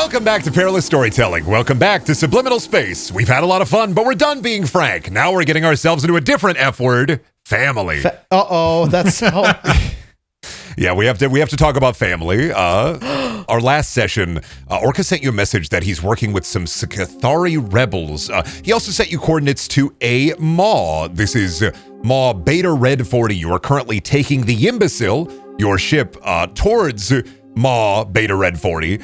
Welcome back to Perilous Storytelling. Welcome back to Subliminal Space. We've had a lot of fun, but we're done being frank. Now we're getting ourselves into a different F word, family. That's so... Yeah, we have to talk about family. Our last session, Orca sent you a message that he's working with some Cathari rebels. He also sent you coordinates to a Maw. This is Maw Beta Red 40. You are currently taking the Imbecile, your ship, towards Maw Beta Red 40.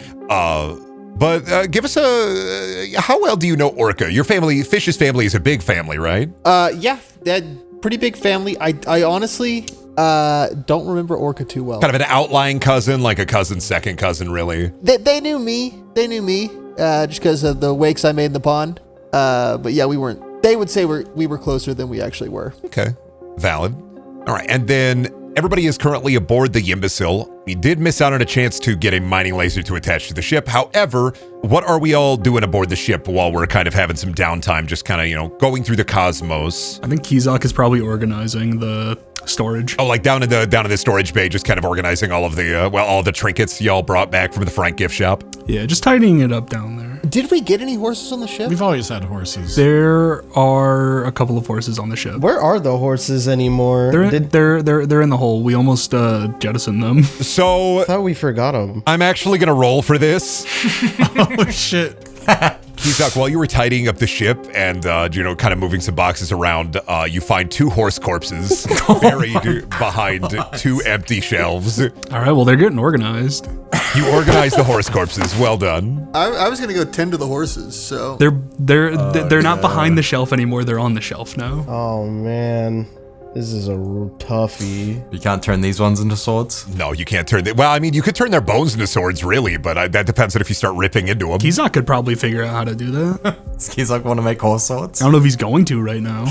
But give us how well do you know Orca? Your family, Fish's family, is a big family, right? Yeah, that pretty big family. I honestly don't remember Orca too well. Kind of an outlying cousin, like a cousin's second cousin, really. They knew me. They knew me just because of the wakes I made in the pond. But yeah, we weren't. They would say we were closer than we actually were. Okay, valid. All right, and then everybody is currently aboard the Imbecile. We did miss out on a chance to get a mining laser to attach to the ship. However, what are we all doing aboard the ship while we're kind of having some downtime, just kind of, going through the cosmos? I think Kizak is probably organizing the storage. Oh, like down in the storage bay, just kind of organizing all of the, all the trinkets y'all brought back from the Frank gift shop? Yeah, just tidying it up down there. Did we get any horses on the ship? We've always had horses. There are a couple of horses on the ship. Where are the horses anymore? They're in the hole. We almost jettisoned them. So I thought we forgot them. I'm actually gonna roll for this. Oh shit. Kizak, while you were tidying up the ship and, kind of moving some boxes around, you find 2 horse corpses buried behind 2 empty shelves. All right, well, they're getting organized. You organized the horse corpses. Well done. I was gonna go tend to the horses. So They're not behind the shelf anymore. They're on the shelf now. Oh man, this is a toughie. You can't turn these ones into swords? No, you can't turn them. Well, I mean, you could turn their bones into swords, really, but that depends on if you start ripping into them. Kizak could probably figure out how to do that. He's like, want to make horse swords? I don't know if he's going to right now.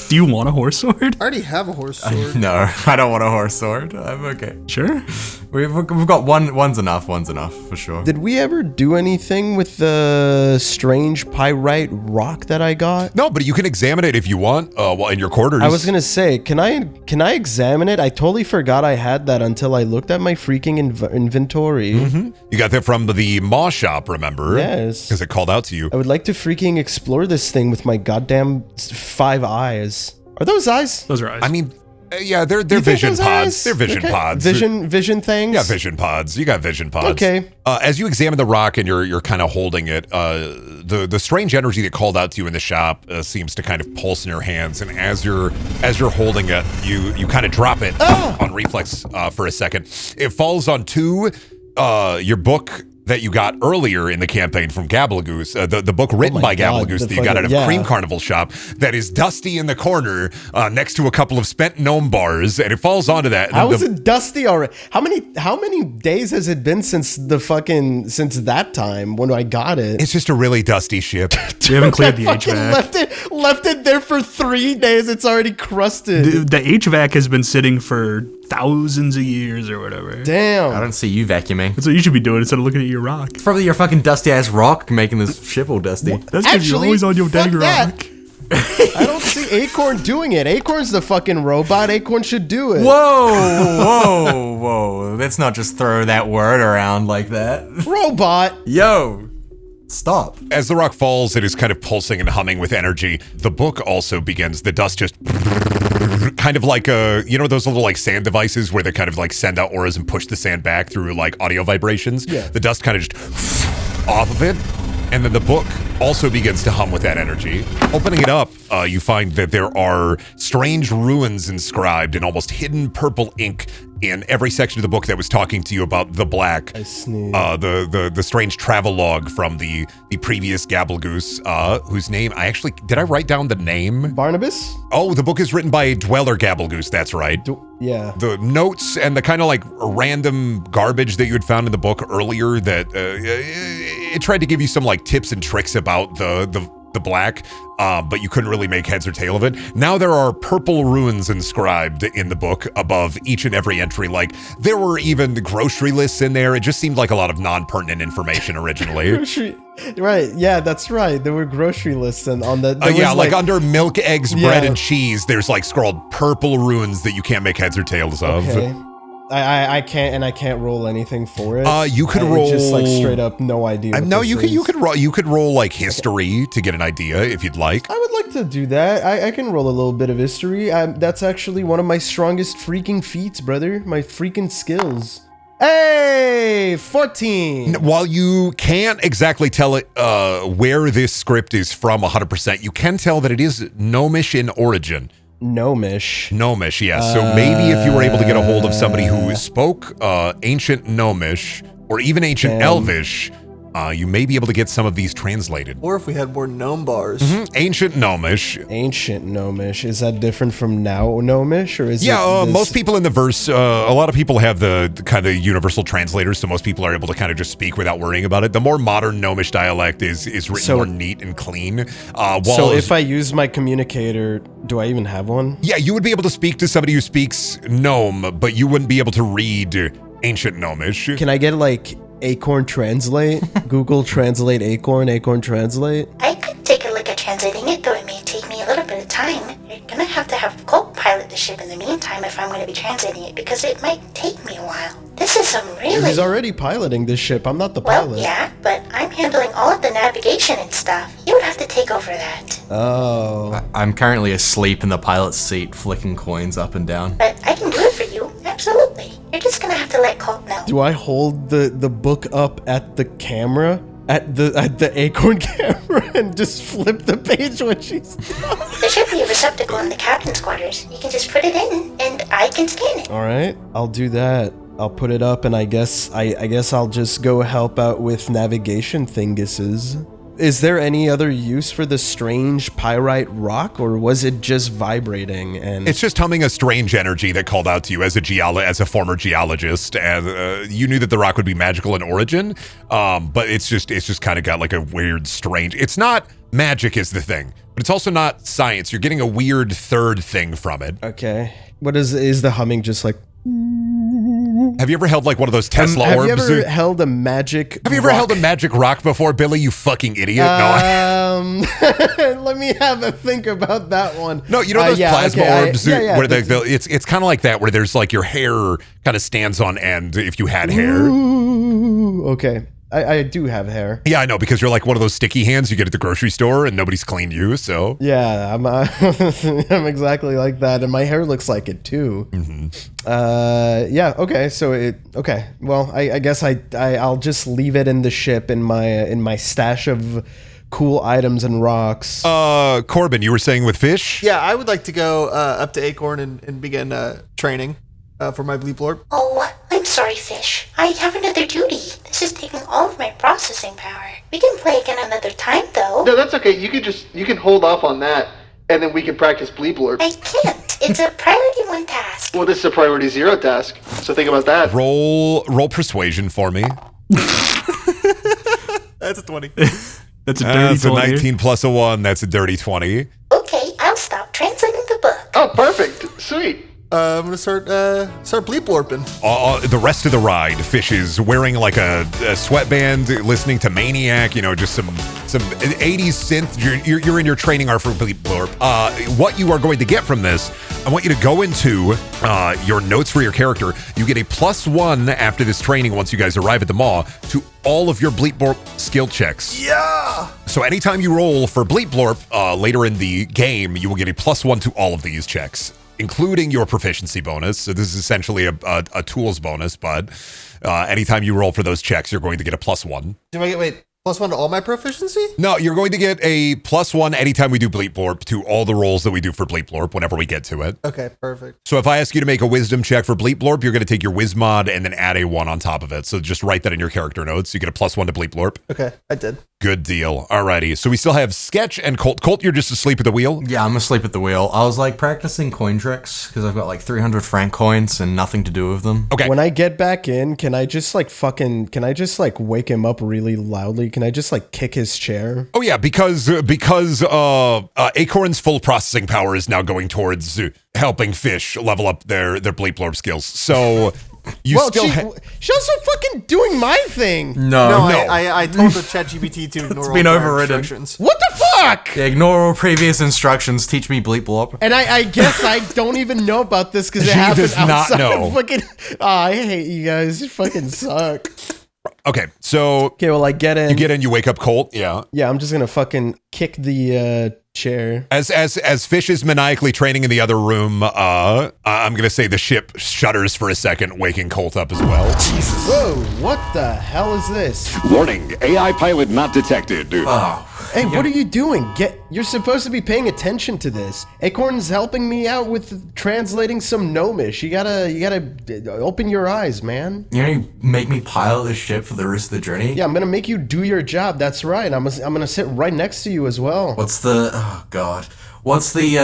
Do you want a horse sword? I already have a horse sword. No, I don't want a horse sword. I'm okay. Sure. We've got one's enough for sure. Did we ever do anything with the strange pyrite rock that I got? No, but you can examine it if you want, in your quarters. I was gonna say, can I examine it? I totally forgot I had that until I looked at my freaking inventory. Mm-hmm. You got that from the Maw shop, remember? Yes. Because it called out to you. I would like to freaking explore this thing with my goddamn 5 eyes. Are those eyes? Those are eyes. I mean, yeah, they're vision pods. Eyes? They're vision Okay. pods. Vision things? Yeah, vision pods. You got vision pods. Okay. As you examine the rock and you're kind of holding it, the strange energy that called out to you in the shop seems to kind of pulse in your hands. And as you're holding it, you kind of drop it on reflex for a second. It falls onto your book that you got earlier in the campaign from Gabalagoose, the book written by Gabalagoose that you got at a Cream Carnival shop that is dusty in the corner next to a couple of spent gnome bars, and it falls onto that. How is it dusty already? How many days has it been since that time when I got it? It's just a really dusty ship. We haven't cleared the HVAC. Left it there for 3 days. It's already crusted. The HVAC has been sitting for thousands of years or whatever. Damn. I don't see you vacuuming. That's what you should be doing instead of looking at your rock. It's probably your fucking dusty ass rock making this ship all dusty. That's because you're always on your dang rock. I don't see Acorn doing it. Acorn's the fucking robot. Acorn should do it. Whoa. Let's not just throw that word around like that. Robot. Yo. Stop. As the rock falls, it is kind of pulsing and humming with energy. The book also begins. The dust just kind of like those little like sand devices where they kind of like send out auras and push the sand back through like audio vibrations. Yeah. The dust kind of just off of it. And then the book also begins to hum with that energy. Opening it up, you find that there are strange ruins inscribed in almost hidden purple ink in every section of the book that was talking to you about the Black. I sneeze. The strange travel log from the previous Gabalagoose, whose name did I write down the name? Barnabas? Oh, the book is written by Dweller Gabalagoose, that's right. Yeah. The notes and the kind of like random garbage that you had found in the book earlier that it tried to give you some like tips and tricks about the Black, but you couldn't really make heads or tail of it. Now there are purple runes inscribed in the book above each and every entry. Like there were even grocery lists in there. It just seemed like a lot of non-pertinent information originally. Right, yeah, that's right. There were grocery lists and on the like under milk, eggs, bread, and cheese, there's like scrawled purple runes that you can't make heads or tails of. Okay. I can't roll anything for it. You could roll just like straight up no idea. No, you could roll like history to get an idea if you'd like. I would like to do that. I can roll a little bit of history. That's actually one of my strongest freaking feats, brother. My freaking skills. Hey, 14. While you can't exactly tell it where this script is from 100%, you can tell that it is Gnomish in origin. Gnomish. Gnomish, yes. So maybe if you were able to get a hold of somebody who spoke ancient Gnomish or even ancient Elvish, you may be able to get some of these translated. Or if we had more gnome bars. Ancient Gnomish. Ancient Gnomish. Is that different from now Gnomish, or is it? Most people in the verse, a lot of people have the kind of universal translators, so most people are able to kind of just speak without worrying about it. The more modern Gnomish dialect is written more neat and clean. So if I use my communicator, do I even have one? Yeah, you would be able to speak to somebody who speaks Gnome, but you wouldn't be able to read ancient Gnomish. Can I get like Acorn Translate? Google Translate Acorn Translate? I could take a look at translating it, though it may take me a little bit of time. You're gonna have to have Colt pilot the ship in the meantime if I'm gonna be translating it, because it might take me a while. This is some really... He's already piloting this ship. I'm not the pilot. Well, yeah, but I'm handling all of the navigation and stuff. You would have to take over that. Oh. I'm currently asleep in the pilot's seat, flicking coins up and down. But I can do it for you, absolutely. You're just gonna have to let Colt know. Do I hold the book up at the camera? At the Acorn camera and just flip the page when she's done? There should be a receptacle in the captain's quarters. You can just put it in, and I can scan it. All right, I'll do that. I'll put it up, and I guess I'll just go help out with navigation thinguses. Is there any other use for the strange pyrite rock, or was it just vibrating? And it's just humming a strange energy that called out to you as a former geologist, and you knew that the rock would be magical in origin, but it's just kind of got like a weird, strange. It's not magic is the thing, but it's also not science. You're getting a weird third thing from it. Okay, what is the humming just like? Have you ever held like one of those Tesla have orbs? Have you ever held a magic Have you ever held a magic rock before, Billy, you fucking idiot? Let me have a think about that one. No, you know those plasma orbs where it's kind of like that, where there's like your hair kind of stands on end if you had hair. Ooh, okay. I do have hair. Yeah, I know, because you're like one of those sticky hands you get at the grocery store and nobody's cleaned you, so. Yeah, I'm exactly like that, and my hair looks like it too. Yeah, okay, so okay. Well, I guess I'll just leave it in the ship in my stash of cool items and rocks. Corbin, you were saying with fish? Yeah, I would like to go up to Acorn and begin training for my bleep lorp. Oh, I'm sorry, Fish. I have another duty. This is taking all of my processing power. We can play again another time, though. No, that's okay. You can hold off on that, and then we can practice bleep lorp. I can't. It's a priority 1 task. Well, this is a priority 0 task, so think about that. Roll persuasion for me. That's a 20. That's a dirty 20. That's a 19 plus a 1. That's a dirty 20. Okay, I'll stop translating the book. Oh, perfect. Sweet. I'm gonna start bleep lorping. The rest of the ride, Fish is wearing like a sweatband, listening to Maniac, just some 80s synth. You're in your training arc for bleep lorp. What you are going to get from this, I want you to go into your notes for your character. You get a +1 after this training once you guys arrive at the mall to all of your bleep lorp skill checks. Yeah. So anytime you roll for bleep lorp later in the game, you will get a +1 to all of these checks, including your proficiency bonus. So this is essentially a tools bonus, but anytime you roll for those checks, you're going to get a +1. Do I get, +1 to all my proficiency? No, you're going to get a +1 anytime we do Bleep Lorp to all the rolls that we do for Bleep Lorp whenever we get to it. Okay, perfect. So if I ask you to make a wisdom check for Bleep Lorp, you're going to take your Wiz mod and then add a 1 on top of it. So just write that in your character notes. You get a +1 to Bleep Lorp. Okay, I did. Good deal. Alrighty. So we still have Sketch and Colt. Colt, you're just asleep at the wheel? Yeah, I'm asleep at the wheel. I was like practicing coin tricks because I've got like 300 franc coins and nothing to do with them. Okay. When I get back in, can I just like wake him up really loudly? Can I just like kick his chair? Oh yeah, because Acorn's full processing power is now going towards helping Fish level up their Bleep Lorp skills. So you she's also fucking doing my thing. No. I told the ChatGPT to ignore been all prior overridden. instructions. What the fuck? Fuck! Ignore all previous instructions. Teach me bleep blop. And I guess I don't even know about this because it She happened does not outside know. of fucking... Oh, I hate you guys. You fucking suck. Okay, so Okay, well, I get in. you get in, you wake up Colt. Yeah. Yeah, I'm just gonna fucking kick the chair. As Fish is maniacally training in the other room, I'm gonna say the ship shudders for a second, waking Colt up as well. Whoa, what the hell is this? Warning, AI pilot not detected. Hey, what are you doing? You're supposed to be paying attention to this. Acorn's helping me out with translating some gnomish. You gotta open your eyes, man. You know, you make me pilot the ship for the rest of the journey? Yeah, I'm gonna make you do your job. That's right. I'm gonna sit right next to you as well. What's the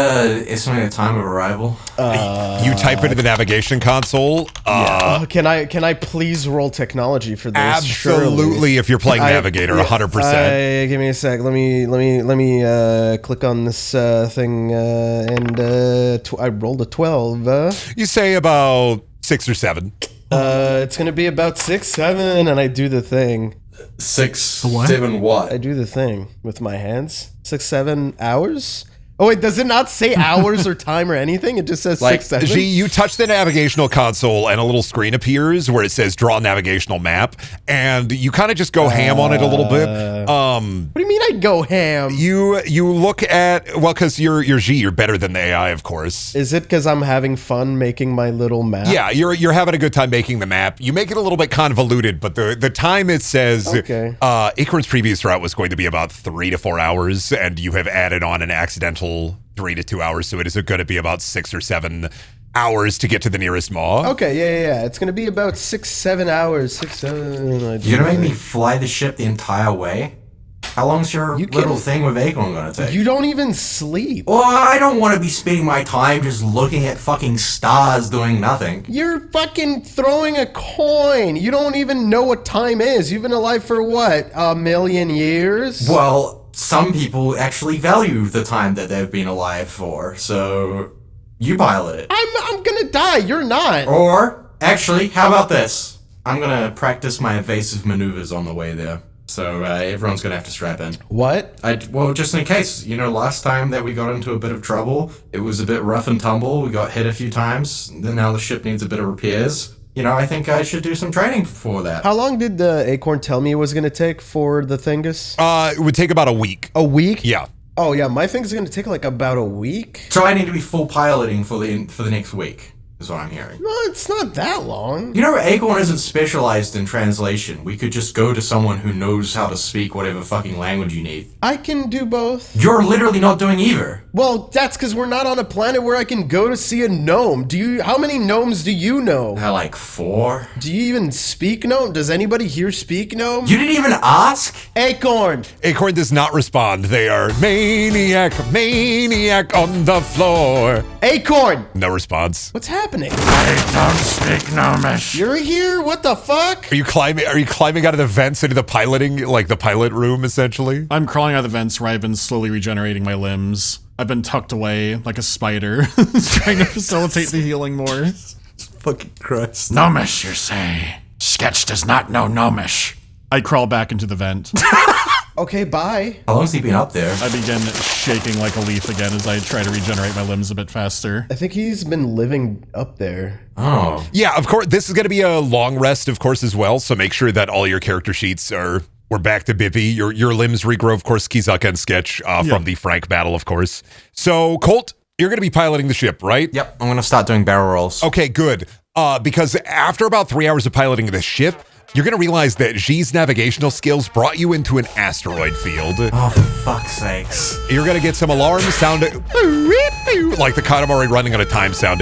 estimated time of arrival? You type into the navigation console. Can I please roll technology for this? Absolutely, Surely. if you're playing Navigator, 100%. Give me a sec. Let me click on this thing, and I rolled a 12. You say about 6 or 7. It's gonna be about 6, 7, and I do the thing. 6, 7 what? I do the thing with my hands. 6, 7 hours. Oh wait, does it not say hours or time or anything? It just says 6, 7. G, you touch the navigational console and a little screen appears where it says draw navigational map, and you kind of just go ham on it a little bit. What do you mean I go ham? You look at, well, because you're G, you're better than the AI, of course. Is it because I'm having fun making my little map? Yeah, you're having a good time making the map. You make it a little bit convoluted, but the time it says Acorn's previous route was going to be about 3 to 4 hours, and you have added on an accidental 3 to 2 hours, so it is going to be about 6 or 7 hours to get to the nearest maw. Okay, yeah. It's gonna be about 6, 7 hours. 6, 7. You're gonna make me fly the ship the entire way? How long's your little thing with Acorn gonna take? You don't even sleep. Well, I don't want to be spending my time just looking at fucking stars doing nothing. You're fucking throwing a coin. You don't even know what time is. You've been alive for what, 1,000,000 years? Well, some people actually value the time that they've been alive for, so you pilot it. I'm gonna die. You're not. Or, actually, how about this? I'm gonna practice my evasive maneuvers on the way there. So everyone's gonna have to strap in. What? Well, just in case. You know, last time that we got into a bit of trouble, it was a bit rough and tumble. We got hit a few times. Then now the ship needs a bit of repairs. You know, I think I should do some training for that. How long did the Acorn tell me it was gonna take for the thingus? It would take about a week. A week? Yeah. Oh yeah, my thing's gonna take like about a week. So I need to be full piloting for the next week, is what I'm hearing. No, it's not that long. You know, Acorn isn't specialized in translation. We could just go to someone who knows how to speak whatever fucking language you need. I can do both. You're literally not doing either. Well, that's because we're not on a planet where I can go to see a gnome. How many gnomes do you know? Like 4? Do you even speak gnome? Does anybody here speak gnome? You didn't even ask? Acorn! Acorn does not respond. They are maniac on the floor. Acorn! No response. What's happening? I don't speak Gnomish. You're here? What the fuck? Are you climbing out of the vents into the piloting, like the pilot room, essentially? I'm crawling out of the vents where I've been slowly regenerating my limbs. I've been tucked away like a spider, trying to facilitate the healing more. Fucking Christ. Gnomish, you say? Sketch does not know Gnomish. I crawl back into the vent. Okay, bye. How long's he been up there? I begin shaking like a leaf again as I try to regenerate my limbs a bit faster. I think he's been living up there. Oh. Yeah, of course. This is going to be a long rest, of course, as well. So make sure that all your character sheets we're back to Bippy. Your limbs regrow, of course, Kizaka and Sketch from the Frank battle, of course. So, Colt, you're going to be piloting the ship, right? Yep, I'm going to start doing barrel rolls. Okay, good. Because after about 3 hours of piloting the ship, you're going to realize that G's navigational skills brought you into an asteroid field. Oh, for fuck's sakes. You're going to get some alarm sound, like the Katamari running on a time sound.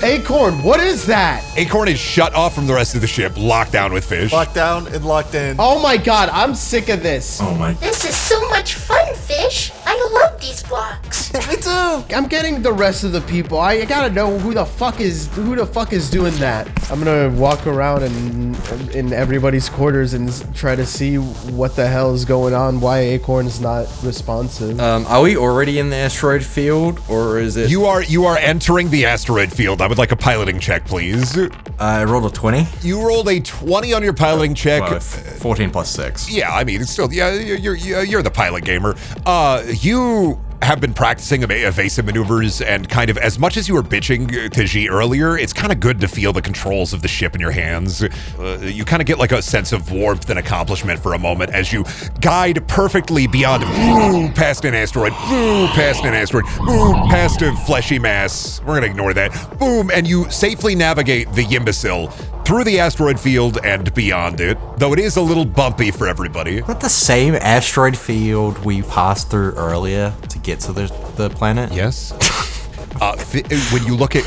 Acorn, what is that? Acorn is shut off from the rest of the ship, locked down with Fish. Locked down and locked in. Oh my god, I'm sick of this. Oh my. This is so much fun, Fish. I love these blocks. Me too. I'm getting the rest of the people. I gotta know who the fuck is doing that. I'm gonna walk around in everybody's quarters and try to see what the hell is going on. Why Acorn's not responsive? Are we already in the asteroid field, or is it? You are entering the asteroid field. I would like a piloting check, please. I rolled a 20. You rolled a 20 on your piloting check. Well, 14 plus 6. Yeah, I mean, it's still, you're the pilot gamer. You have been practicing evasive maneuvers, and kind of, as much as you were bitching to G earlier, it's kind of good to feel the controls of the ship in your hands. You kind of get like a sense of warmth and accomplishment for a moment as you guide perfectly beyond, past an asteroid, past an asteroid, past a fleshy mass. We're gonna ignore that. Boom, and you safely navigate the Imbecile through the asteroid field and beyond it, though it is a little bumpy for everybody. Is that the same asteroid field we passed through earlier to get to the planet? Yes. When you look at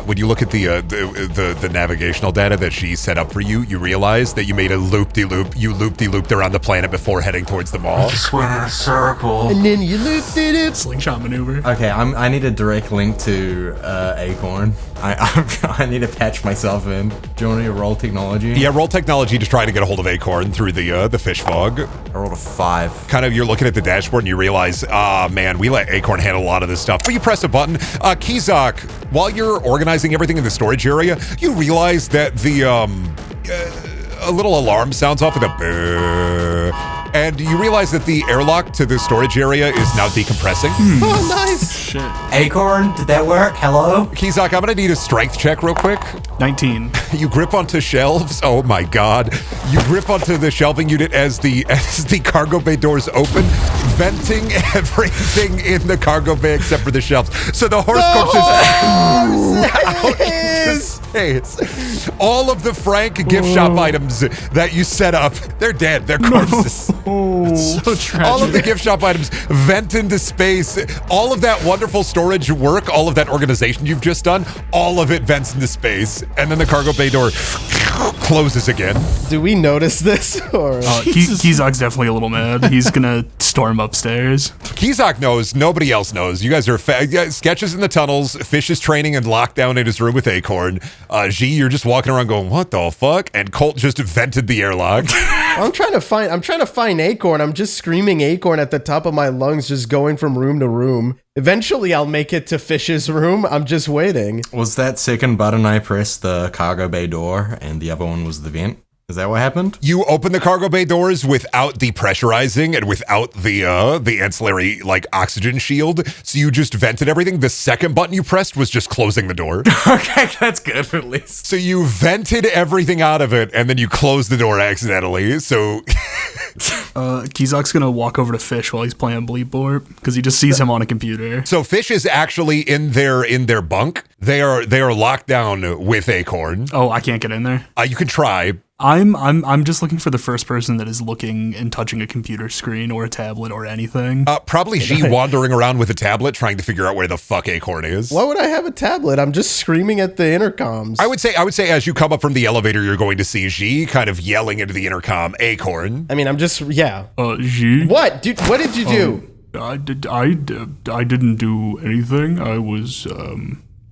when you look at the navigational data that she set up for you, you realize that you made a loop-de-loop. You loop-de-looped around the planet before heading towards the mall. Just went in a circle. And then you looped it. Slingshot maneuver. Okay, I need a direct link to Acorn. I need to patch myself in. Do you want to roll technology? Yeah, roll technology to try to get a hold of Acorn through the fish fog. I rolled a 5. Kind of, you're looking at the dashboard and you realize, man, we let Acorn handle a lot of this stuff. But you press a button. Kizak, while you're organizing everything in the storage area, you realize that a little alarm sounds off with a boo. And you realize that the airlock to the storage area is now decompressing. Oh, nice. Shit. Acorn, did that work? Hello? Kizak, I'm gonna need a strength check real quick. 19. You grip onto shelves. Oh my god. You grip onto the shelving unit as the cargo bay doors open, venting everything in the cargo bay except for the shelves. So the horse corpse is out into space. All of the Frank gift shop items that you set up, they're dead. They're corpses. So tragic. All of the gift shop items vent into space. All of that wonderful storage work, all of that organization you've just done, all of it vents into space. And then the cargo bay door closes again. Do we notice this? Or Kizak's definitely a little mad. He's gonna storm upstairs. Kizak knows. Nobody else knows. You guys are sketches in the tunnels. Fish is training and locked down in his room with Acorn. G, you're just walking around going, what the fuck? And Colt just vented the airlock. I'm trying to find Acorn. I'm just screaming Acorn at the top of my lungs, just going from room to room. Eventually, I'll make it to Fish's room. I'm just waiting. Was that second button I pressed the cargo bay door, and the other one was the vent? Is that what happened? You open the cargo bay doors without depressurizing and without the ancillary like oxygen shield. So you just vented everything. The second button you pressed was just closing the door. Okay, that's good at least. So you vented everything out of it and then you closed the door accidentally. So Kizak's gonna walk over to Fish while he's playing Bleep Borp because he just sees him on a computer. So Fish is actually in their bunk. They are locked down with Acorn. Oh, I can't get in there. You can try. I'm just looking for the first person that is looking and touching a computer screen or a tablet or anything. Probably G wandering around with a tablet trying to figure out where the fuck Acorn is. Why would I have a tablet? I'm just screaming at the intercoms. I would say as you come up from the elevator, you're going to see G kind of yelling into the intercom, Acorn. I mean, I'm just, yeah. G? What? Dude, what did you do? I didn't do anything. I was,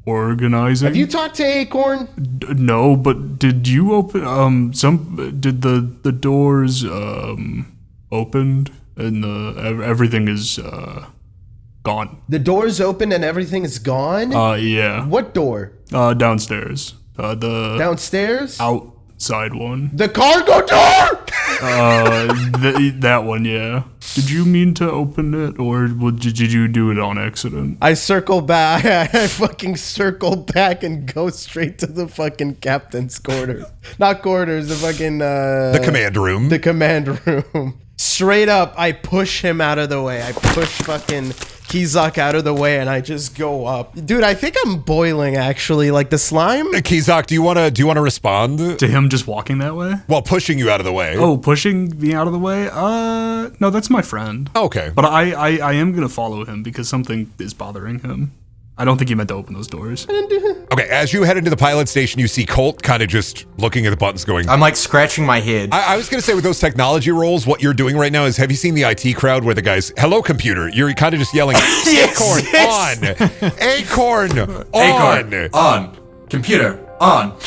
organizing. Have you talked to Acorn? No, but did you open did the doors opened and everything is gone. The doors open and everything is gone? Yeah. What door? Downstairs. The downstairs? Outside one. The cargo door? That one, yeah. Did you mean to open it, or did you do it on accident? I circle back. I fucking circle back and go straight to the fucking captain's quarters. Not quarters, the fucking... the command room. The command room. Straight up, I push him out of the way. I push fucking Kizak out of the way, and I just go up. Dude, I think I'm boiling, actually. Like, the slime? Kizak, do you want to respond? To him just walking that way? Well, pushing you out of the way. Oh, pushing me out of the way? No, that's my friend. Okay. But I am going to follow him because something is bothering him. I don't think he meant to open those doors. Okay, as you head into the pilot station, you see Colt kind of just looking at the buttons going, I'm like scratching my head. I was going to say with those technology rolls, what you're doing right now is, have you seen the IT crowd where the guy's, hello computer, you're kind of just yelling, Acorn, on! Acorn, on! Acorn, on. Computer, on.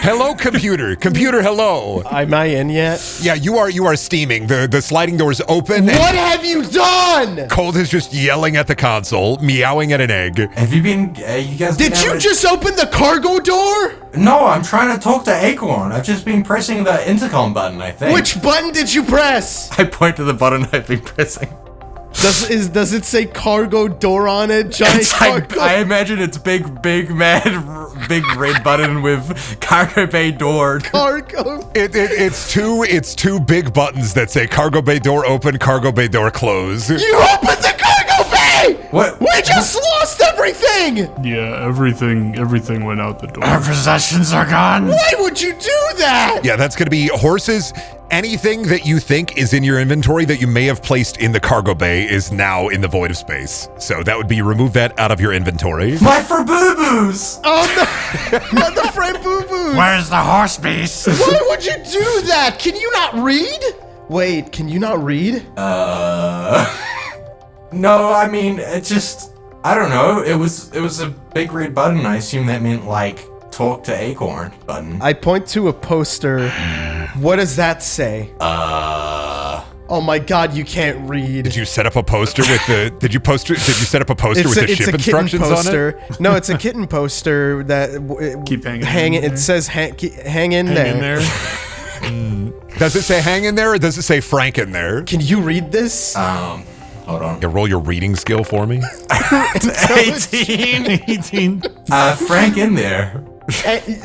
Hello computer, computer hello. Am I in yet? Yeah, you are steaming. The sliding doors open. What have you done? Colt is just yelling at the console, meowing at an egg. Have you been, you guys been Did you just open the cargo door? No, I'm trying to talk to Acorn. I've just been pressing the intercom button, I think. Which button did you press? I point to the button I've been pressing. Does it say cargo door on it? Giant cargo. I imagine it's big red button with cargo bay door. Cargo. It's two big buttons that say cargo bay door open, cargo bay door close. You opened the cargo bay! What? We just lost everything! Yeah, everything went out the door. Our possessions are gone. Why would you do that? Yeah, that's going to be horses. Anything that you think is in your inventory that you may have placed in the cargo bay is now in the void of space. So that would be remove that out of your inventory. My for boo-boos! On the frame boo-boos! Where's the horse beast? Why would you do that? Can you not read? Wait, can you not read? No, I mean, it just, I don't know. It was a big red button. I assume that meant like talk to Acorn button. I point to a poster. What does that say? Oh my god, you can't read. Did you set up a poster with the? Did you set up a poster with the ship instructions poster. on it? No, it's a kitten poster that Keep hanging. It says hang in there. Does it say hang in there, or does it say Frank in there? Can you read this? Hold on. Yeah, roll your reading skill for me. 18. Frank in there.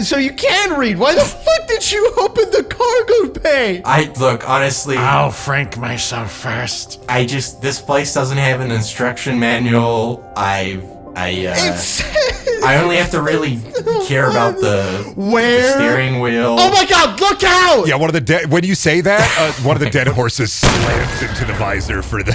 So you can read. Why the fuck did you open the cargo bay? Look, honestly, I'll frank myself first. this place doesn't have an instruction manual. I only have to really care about the steering wheel. Oh my god, look out! Yeah, when you say that, one of the dead horses slams into the visor for the.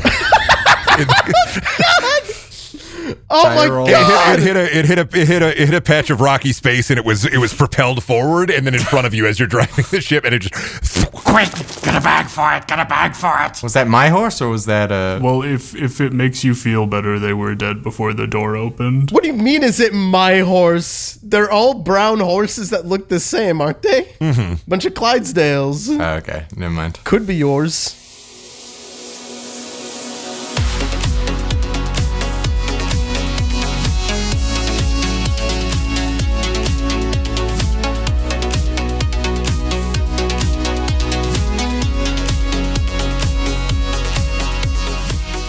Oh my god! It hit a patch of rocky space, and it was propelled forward, and then in front of you as you're driving the ship, and it just Quick, get a bag for it. Get a bag for it. Was that my horse or was that Well, if it makes you feel better, they were dead before the door opened. What do you mean? Is it my horse? They're all brown horses that look the same, aren't they? Mm-hmm. Bunch of Clydesdales. Oh, okay, never mind. Could be yours.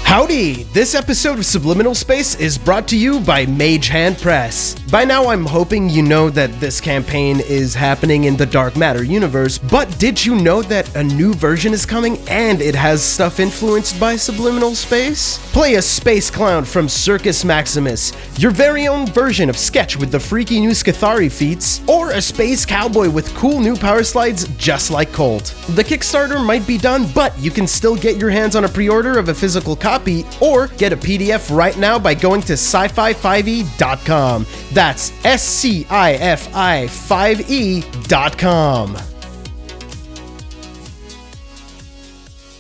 Howdy! This episode of Subliminal Space is brought to you by Mage Hand Press. By now I'm hoping you know that this campaign is happening in the Dark Matter universe, but did you know that a new version is coming and it has stuff influenced by Subliminal Space? Play a space clown from Circus Maximus, your very own version of Sketch with the freaky new Scathari feats, or a space cowboy with cool new power slides just like Colt. The Kickstarter might be done, but you can still get your hands on a pre-order of a physical copy or get a PDF right now by going to sci-fi5e.com. That's SCIFI5E.com.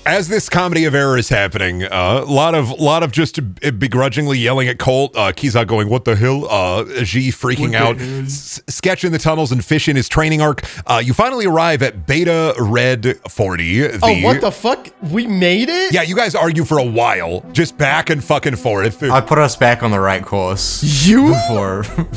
As this comedy of error is happening, a lot of just begrudgingly yelling at Colt, Kizak going, what the hell? G freaking out, Sketch in the tunnels and Fish in his training arc. You finally arrive at Beta Red 40. What the fuck? We made it? Yeah, you guys argue for a while, just back and fucking forth. I put us back on the right course.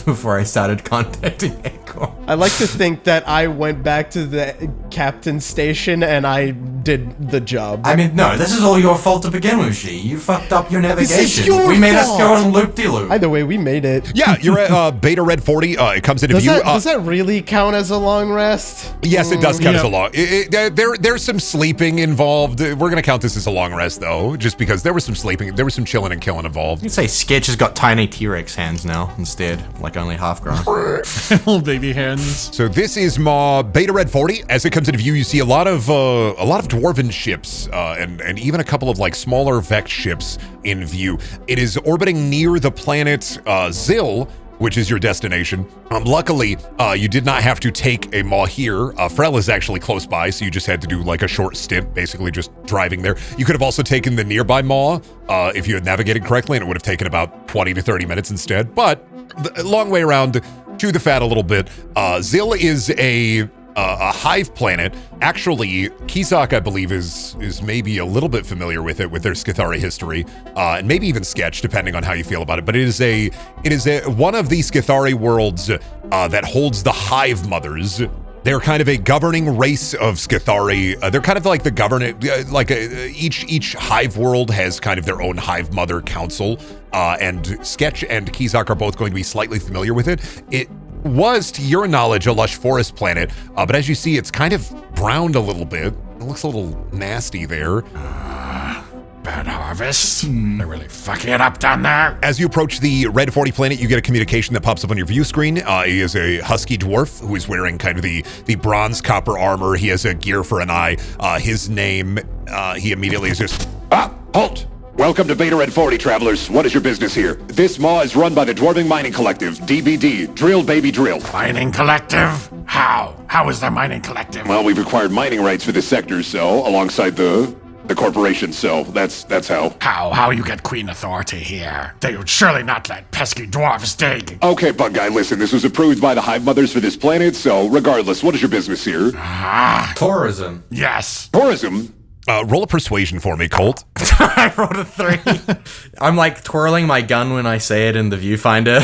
Before I started contacting Acorn. I like to think that I went back to the captain's station and I did the job. I mean, no, this is all your fault to begin with, G. You fucked up your navigation. This is your We made us fault. go on loop-de-loop. Either way, we made it. Yeah, you're at Beta Red 40. It comes into view. Does that really count as a long rest? Yes, it does count as a long. There's some sleeping involved. We're gonna count this as a long rest though, just because there was some sleeping, there was some chilling and killing involved. You could say Sketch has got tiny T-Rex hands now instead, like only half grown. Little baby pointy hands. So this is Maw Beta Red 40. As it comes into view, you see a lot of dwarven ships and even a couple of like smaller Vex ships in view. It is orbiting near the planet Zill, which is your destination. Luckily, you did not have to take a Maw here. Frel is actually close by, so you just had to do like a short stint, basically just driving there. You could have also taken the nearby Maw if you had navigated correctly, and it would have taken about 20 to 30 minutes instead. But the long way around, chew the fat a little bit. Zill is a hive planet. Actually, Kizak, I believe, is maybe a little bit familiar with it, with their Skithari history, and maybe even Sketch, depending on how you feel about it. But it is one of the Skithari worlds that holds the hive mothers. They're kind of a governing race of Skithari. They're kind of like the governing, each hive world has kind of their own hive mother council, and Sketch and Kizak are both going to be slightly familiar with it. It was, to your knowledge, a lush forest planet, but as you see, it's kind of browned a little bit. It looks a little nasty there. Bad harvest. They're really fucking it up down there. As you approach the Red 40 planet, you get a communication that pops up on your view screen. He is a husky dwarf who is wearing kind of the bronze copper armor. He has a gear for an eye. His name, he immediately is just... Halt! Welcome to Beta Red 40, travelers. What is your business here? This Maw is run by the Dwarving Mining Collective, DBD, Drill Baby Drill. Mining Collective? How? How is there Mining Collective? Well, we've acquired mining rights for this sector, so, alongside the corporation, so that's how. How you get Queen Authority here? They would surely not let pesky dwarves dig. Okay, Bug Guy, listen, this was approved by the Hive Mothers for this planet, so regardless, what is your business here? Tourism. Yes. Tourism? Roll a persuasion for me, Colt. I rolled a 3. I'm like twirling my gun when I say it in the viewfinder.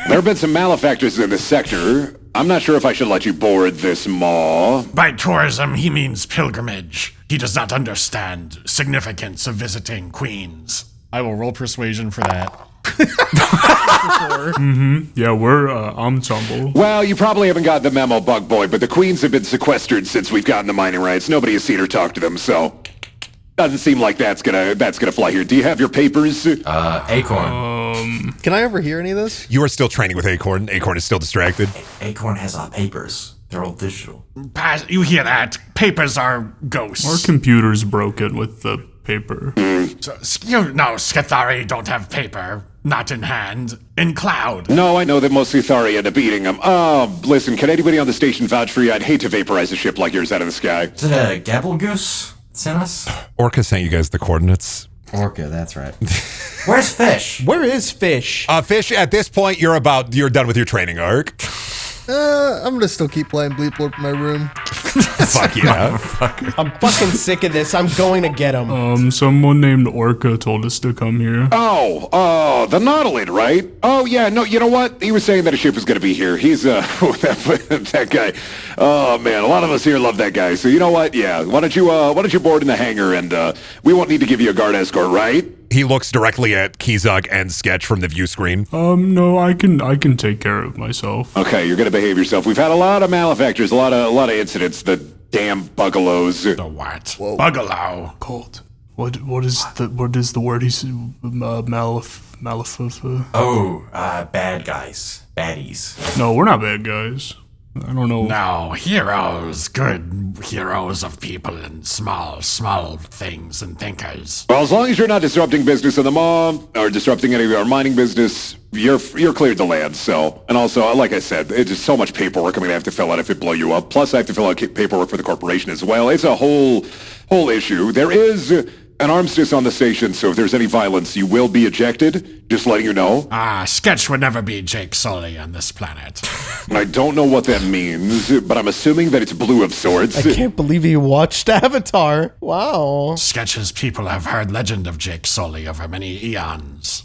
There have been some malefactors in this sector. I'm not sure if I should let you board this Maw. By tourism, he means pilgrimage. He does not understand significance of visiting queens. I will roll persuasion for that. Yeah, we're ensemble. Well, you probably haven't got the memo, Bug Boy, but the queens have been sequestered since we've gotten the mining rights. Nobody has seen or talked to them, so doesn't seem like that's gonna fly here. Do you have your papers? Acorn. Can I overhear any of this? You are still training with Acorn. Acorn is still distracted. Acorn has our papers. They're all digital. You hear that? Papers are ghosts. Our computer's broken with the paper. So, Skithari don't have paper. Not in hand. In cloud. No, I know that most Skithari end up eating them. Listen, can anybody on the station vouch for you? I'd hate to vaporize a ship like yours out of the sky. Is it a Gabblegoose sent us? Orca sent you guys the coordinates. Orca, that's right. Where's Fish? Where is Fish? Fish, at this point, you're done with your training arc. I'm gonna still keep playing Bleep Blorp in my room. Fuck yeah. I'm fucking sick of this. I'm going to get him. Someone named Orca told us to come here. The Nautilid, right? Oh, yeah, no, you know what? He was saying that a ship was going to be here. He's, that guy. Oh, man, a lot of us here love that guy. So you know what? Yeah, why don't you board in the hangar and, we won't need to give you a guard escort, right? He looks directly at Kizak and Sketch from the view screen. No, I can take care of myself. Okay, you're gonna behave yourself. We've had a lot of malefactors, a lot of incidents. The damn buggalos. The what? Buggalo. Colt. What is the word he said? Bad guys. Baddies. No, we're not bad guys. I don't know. No, heroes. Good heroes of people and small things and thinkers. Well, as long as you're not disrupting business in the Maw or disrupting any of our mining business, you're cleared to land. So, and also, like I said, it's just so much paperwork I'm gonna have to fill out if it blow you up. Plus, I have to fill out paperwork for the corporation as well. It's a whole issue. There is an armistice on the station, so if there's any violence, you will be ejected. Just letting you know. Sketch would never be Jake Sully on this planet. I don't know what that means, but I'm assuming that it's blue of sorts. I can't believe he watched Avatar. Wow. Sketch's people have heard legend of Jake Sully over many eons.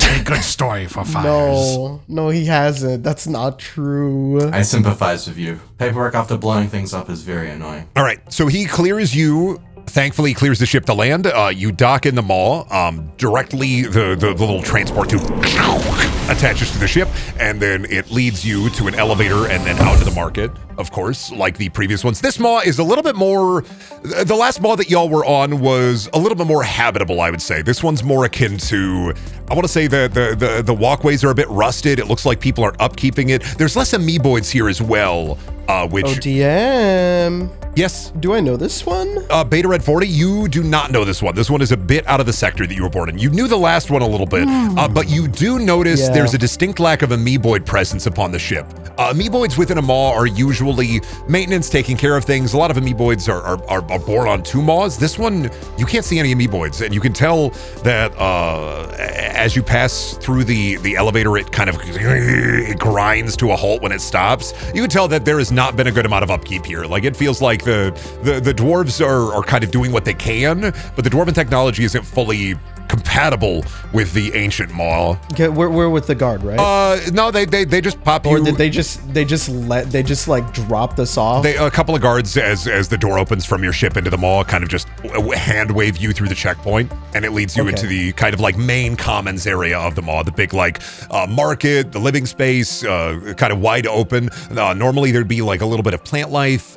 A good story for fires. No, he hasn't. That's not true. I sympathize with you. Paperwork after blowing things up is very annoying. All right, so he clears you thankfully clears the ship to land. You dock in the mall. Directly, the little transport tube attaches to the ship, and then it leads you to an elevator and then out to the market, of course, like the previous ones. This mall is a little bit more... The last mall that y'all were on was a little bit more habitable, I would say. This one's more akin to... I want to say the walkways are a bit rusted. It looks like people are upkeeping it. There's less amoeboids here as well, which... ODM. Yes? Do I know this one? Beta Red 40, you do not know this one. This one is a bit out of the sector that you were born in. You knew the last one a little bit, but you do notice there's a distinct lack of amoeboid presence upon the ship. Amoeboids within a maw are usually maintenance, taking care of things. A lot of amoeboids are born on 2 maws. This one, you can't see any amoeboids, and you can tell that as you pass through the elevator, it kind of it grinds to a halt when it stops. You can tell that there has not been a good amount of upkeep here. Like, it feels like the dwarves are kind of doing what they can, but the dwarven technology isn't fully compatible with the ancient maw. Okay, we're with the guard, right? No, they just pop or you. did they just like dropped us off? A couple of guards as the door opens from your ship into the maw kind of just hand wave you through the checkpoint, and it leads you into the kind of like main commons area of the maw, the big like market, the living space, kind of wide open. Normally there'd be like a little bit of plant life,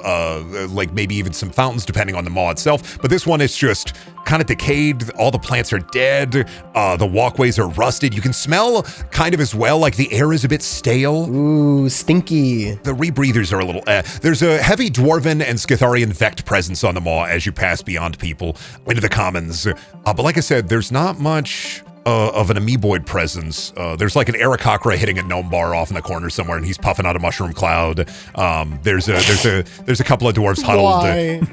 like maybe even some fountains depending on the maw itself, but this one is just kind of decayed. All the plants are dead. The walkways are rusted. You can smell kind of as well, like the air is a bit stale. Ooh, stinky. The rebreathers are a little... there's a heavy Dwarven and Skitharian Vect presence on the maw as you pass beyond people into the commons. But like I said, there's not much... of an amoeboid presence. There's like an Aarakocra hitting a gnome bar off in the corner somewhere, and he's puffing out a mushroom cloud. There's a couple of dwarves huddled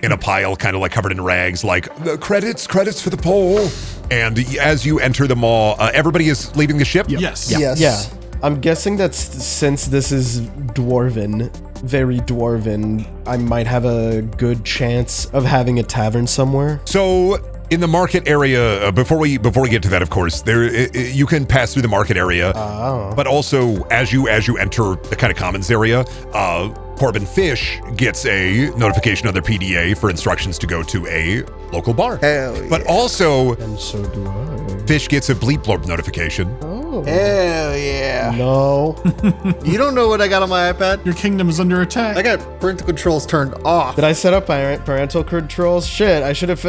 in a pile, kind of like covered in rags, like credits for the poll. And as you enter the mall, everybody is leaving the ship. Yes. Yeah. I'm guessing that since this is dwarven, very dwarven, I might have a good chance of having a tavern somewhere. So in the market area, before we get to that, of course, you can pass through the market area, but also as you enter the kind of commons area, Corbin Fish gets a notification on their PDA for instructions to go to a local bar. Hell yeah. But also, And so do I. Fish gets a bleep blorp notification. Oh. Hell yeah. No. You don't know what I got on my iPad? Your kingdom is under attack. I got parental controls turned off. Did I set up parental controls? Shit, I should have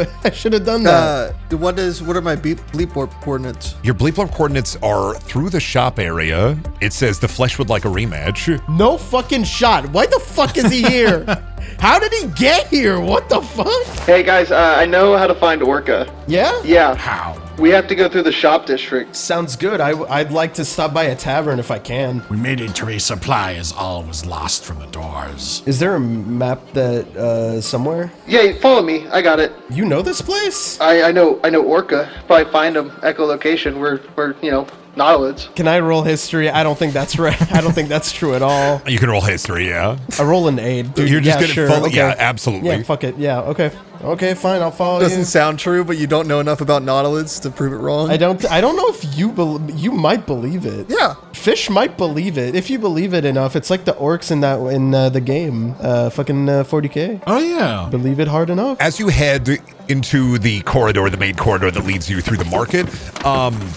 done that. What are my bleep warp coordinates? Your bleep blorp coordinates are through the shop area. It says the flesh would like a rematch. No fucking shot. Why the fuck is he here? How did he get here? What the fuck? Hey guys, I know how to find Orca. Yeah? Yeah. How? We have to go through the shop district. Sounds good. I'd like to stop by a tavern if I can. We made it to resupply as all was lost from the doors. Is there a map that somewhere? Yeah, follow me. I got it. You know this place? I know Orca. Probably find him. Echolocation. We're Nautiloids. Can I roll history? I don't think that's right. I don't think that's true at all. You can roll history, yeah. I roll an 8. Dude, You're just yeah, gonna sure. follow, Okay. yeah, absolutely. Yeah, fuck it. Yeah, okay. Okay, fine. I'll follow Doesn't you. sound true, but you don't know enough about Nautiloids to prove it wrong. I don't know if you might believe it. Yeah. Fish might believe it. If you believe it enough, it's like the orcs in the game. Fucking 40K. Oh yeah. Believe it hard enough. As you head into the corridor, the main corridor that leads you through the market,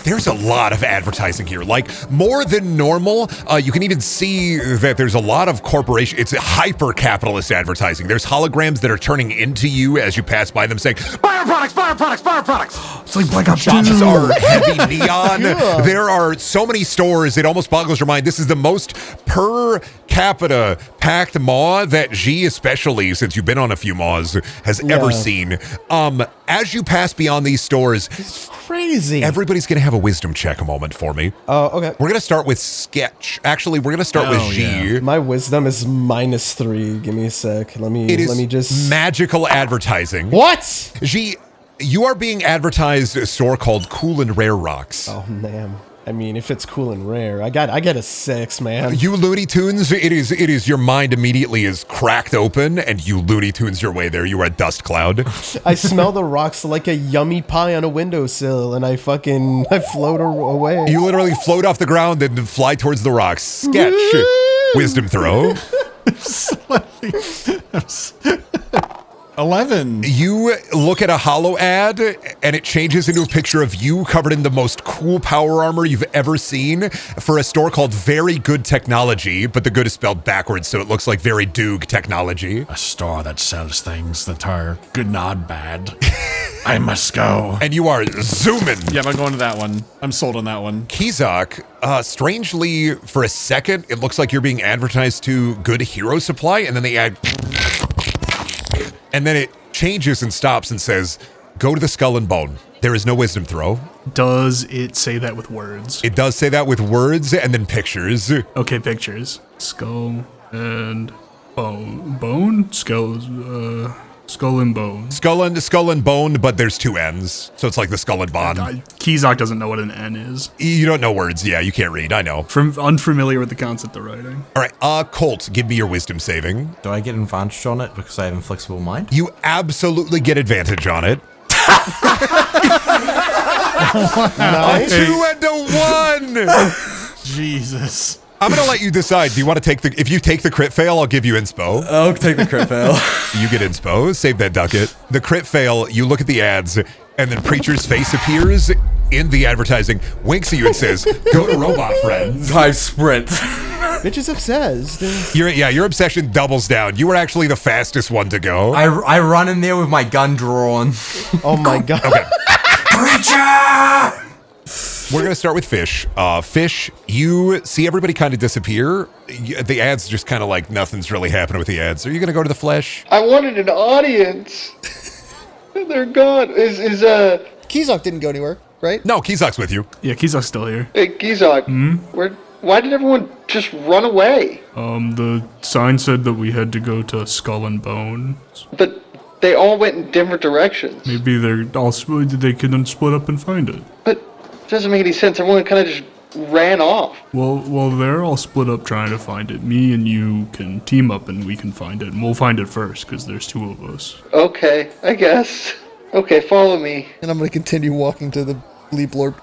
there's a lot of advertising here, like more than normal. You can even see that there's a lot of corporation. It's a hyper-capitalist advertising. There's holograms that are turning into you as you pass by them saying, buy our products, buy our products, buy our products. It's like Black Ops 2. Shops are heavy neon. Yeah. There are so many stores, it almost boggles your mind. This is the most per capita packed maw that G, especially since you've been on a few maws, has ever seen. As you pass beyond these stores, it's crazy. Everybody's gonna have a wisdom check moment for me. Oh, okay. We're gonna start with Sketch. Actually, we're gonna start with G. Yeah. My wisdom is -3. Give me a sec. Let me just magical advertising. What? G, you are being advertised a store called Cool and Rare Rocks. Oh man. I mean, if it's cool and rare, I get a 6, man. You Looney Tunes, it is your mind immediately is cracked open, and you Looney Tunes your way there. You are a dust cloud. I smell the rocks like a yummy pie on a windowsill, and I float away. You literally float off the ground and fly towards the rocks. Sketch. Wisdom throw. 11. You look at a holo ad, and it changes into a picture of you covered in the most cool power armor you've ever seen for a store called Very Good Technology, but the good is spelled backwards, so it looks like Very Doog Technology. A store that sells things that are good, not bad. I must go. And you are zooming. Yeah, I'm going to that one. I'm sold on that one. Kizak, strangely, for a second, it looks like you're being advertised to Good Hero Supply, and then they add... And then it changes and stops and says, go to the Skull and Bone. There is no wisdom throw. Does it say that with words? It does say that with words and then pictures. Okay, pictures. Skull and bone? Skull and bone. Skull and Bone, but there's two N's. So it's like the Skull and Bond. Kizak doesn't know what an N is. You don't know words. Yeah, you can't read. I know. Unfamiliar with the concept of writing. All right, Colt, give me your wisdom saving. Do I get advantage on it because I have inflexible mind? You absolutely get advantage on it. Nice. 2 and a 1. Jesus. I'm going to let you decide. Do you want to if you take the crit fail, I'll give you inspo. I'll take the crit fail. You get inspo. Save that ducat. The crit fail, you look at the ads, and then Preacher's face appears in the advertising, winks at you and says, go to Robot Friends. I sprint. Bitch is obsessed. Your obsession doubles down. You were actually the fastest one to go. I run in there with my gun drawn. Oh my god. Okay. Preacher! We're going to start with Fish. Fish, you see everybody kind of disappear. The ads just kind of like nothing's really happening with the ads. Are you going to go to the Flesh? I wanted an audience. They're gone. Kizak didn't go anywhere, right? No, Kizak's with you. Yeah, Kizak's still here. Hey, Kizak, why did everyone just run away? The sign said that we had to go to Skull and Bone. But they all went in different directions. Maybe they couldn't split up and find it. But it doesn't make any sense. Everyone kind of just ran off. Well, they're all split up trying to find it. Me and you can team up and we can find it. And we'll find it first because there's two of us. Okay, I guess. Okay, follow me. And I'm going to continue walking to the Bleep Lorp.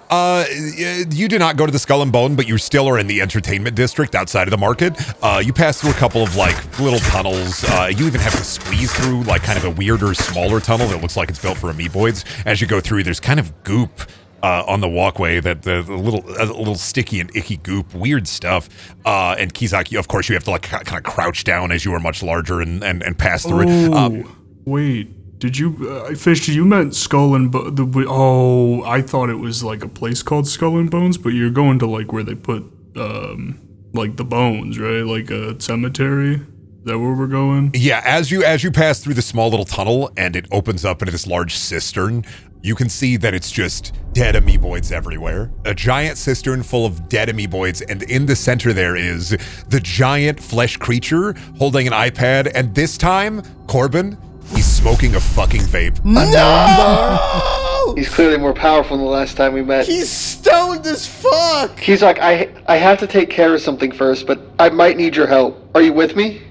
You do not go to the Skull and Bone, but you still are in the entertainment district outside of the market. You pass through a couple of like little tunnels. You even have to squeeze through like kind of a weirder, smaller tunnel that looks like it's built for amoeboids. As you go through, there's kind of goop on the walkway, that a little sticky and icky goop, weird stuff. And Kizak, of course, you have to like kind of crouch down as you are much larger and pass through it. Wait. Did you, Fish, you meant Skull and I thought it was like a place called Skull and Bones, but you're going to like where they put, like the bones, right? Like a cemetery? Is that where we're going? Yeah, as you pass through the small little tunnel and it opens up into this large cistern, you can see that it's just dead amoeboids everywhere. A giant cistern full of dead amoeboids, and in the center there is the giant flesh creature holding an iPad, and this time, Corbin, he's smoking a fucking vape. No! He's clearly more powerful than the last time we met. He's stoned as fuck! He's like, I have to take care of something first, but I might need your help. Are you with me?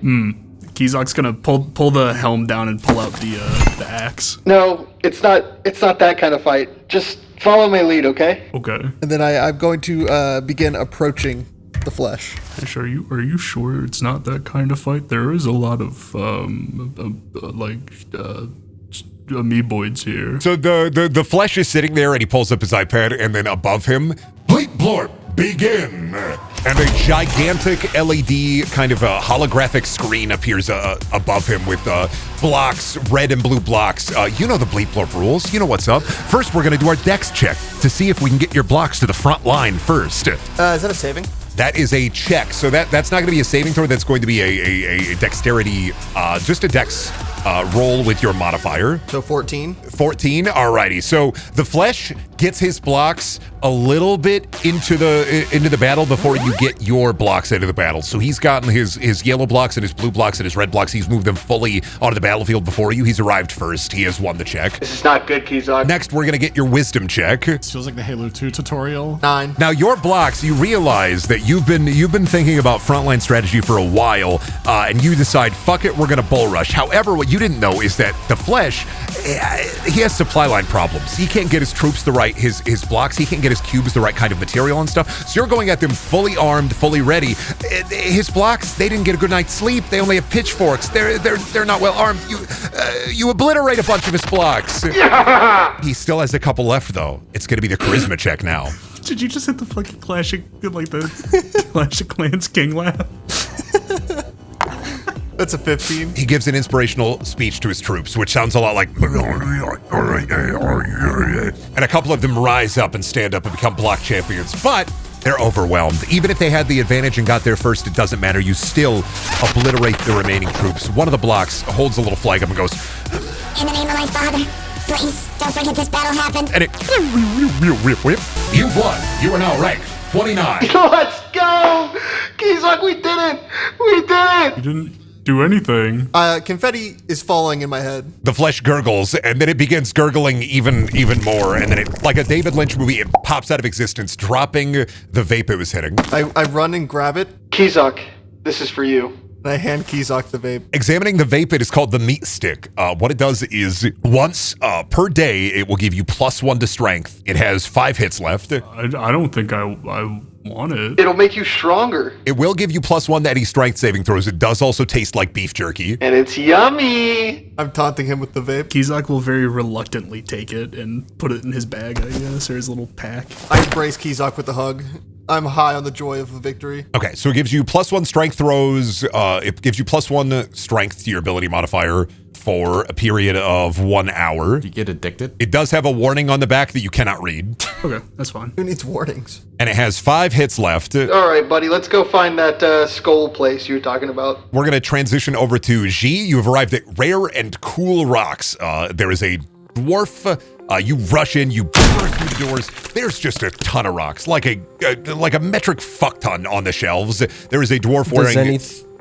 Kizak's gonna pull the helm down and pull out the axe. No, it's not that kind of fight. Just follow my lead, okay? Okay. And then I'm going to begin approaching the Flesh. Fish, are you sure it's not that kind of fight? There is a lot of amoeboids here. So the Flesh is sitting there, and he pulls up his iPad, and then above him, Bleep Blorp, begin! And a gigantic LED kind of a holographic screen appears above him with blocks, red and blue blocks. You know the Bleep Blorp rules. You know what's up. First, we're going to do our dex check to see if we can get your blocks to the front line first. Is that a saving? That is a check. So that's not going to be a saving throw. That's going to be a dexterity, just a dex roll with your modifier. So 14. 14. Alrighty. So the Flesh gets his blocks a little bit into the battle before you get your blocks into the battle. So he's gotten his yellow blocks and his blue blocks and his red blocks. He's moved them fully onto the battlefield before you. He's arrived first. He has won the check. This is not good, Kizak. Next, we're gonna get your wisdom check. This feels like the Halo 2 tutorial. 9. Now your blocks, you realize that you've been thinking about frontline strategy for a while, and you decide, fuck it, we're gonna bull rush. However, what you didn't know is that the Flesh, he has supply line problems. He can't get his troops the right right, his blocks, he can get his cubes the right kind of material and stuff. So you're going at them fully armed, fully ready. His blocks, they didn't get a good night's sleep. They only have pitchforks. They're not well armed. You obliterate a bunch of his blocks. Yeah! He still has a couple left though. It's gonna be the charisma check now. Did you just hit the fucking Clash of Clans King laugh? That's a 15. He gives an inspirational speech to his troops, which sounds a lot like... And a couple of them rise up and stand up and become block champions, but they're overwhelmed. Even if they had the advantage and got there first, it doesn't matter. You still obliterate the remaining troops. One of the blocks holds a little flag up and goes... In the name of my father, please don't forget this battle happened. And it... You've won. You are now ranked 29. Let's go! Kizak, we did it! We did it! You didn't do anything. Confetti is falling in my head. The flesh gurgles, and then it begins gurgling even more, and then it, like a David Lynch movie, it pops out of existence, dropping the vape it was hitting. I run and grab it. Kizak, this is for you. And I hand Kizak the vape. Examining the vape, it is called the meat stick. What it does is once per day, it will give you +1 to strength. It has 5 hits left. I don't think I want it. It'll make you stronger. It will give you +1 to any strength saving throws. It does also taste like beef jerky. And it's yummy. I'm taunting him with the vape. Kizak will very reluctantly take it and put it in his bag, I guess, or his little pack. I embrace Kizak with the hug. I'm high on the joy of the victory. Okay, so it gives you +1 strength throws. It gives you +1 strength to your ability modifier for a period of 1 hour. Do you get addicted? It does have a warning on the back that you cannot read. Okay, that's fine. Who needs warnings? And it has 5 hits left. All right, buddy, let's go find that skull place you were talking about. We're going to transition over to G. You have arrived at Rare and Cool Rocks. There is a dwarf. You rush in, you burst through the doors. There's just a ton of rocks, like a metric fuck ton on the shelves. There is a dwarf wearing...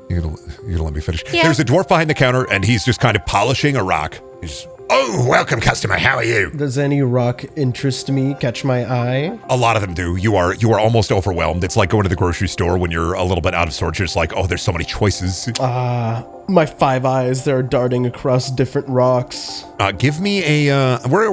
You gonna let me finish? Yeah. There's a dwarf behind the counter, and he's just kind of polishing a rock. He's, oh, welcome, customer. How are you? Does any rock interest me, catch my eye? A lot of them do. You are almost overwhelmed. It's like going to the grocery store when you're a little bit out of sorts. You're just like, oh, there's so many choices. My 5 eyes, they're darting across different rocks. Give me a, we're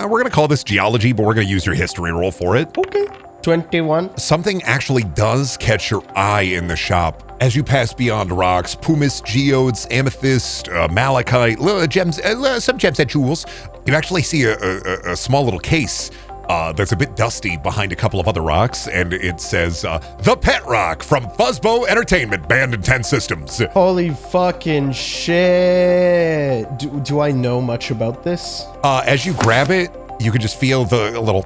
gonna call this geology, but we're gonna use your history roll for it. Okay. 21. Something actually does catch your eye in the shop. As you pass beyond rocks, pumice, geodes, amethyst, malachite, gems, some gems and jewels, you actually see a small little case that's a bit dusty behind a couple of other rocks, and it says, The Pet Rock from Fuzzbow Entertainment, banned in 10 systems. Holy fucking shit. Do I know much about this? As you grab it, you can just feel the little...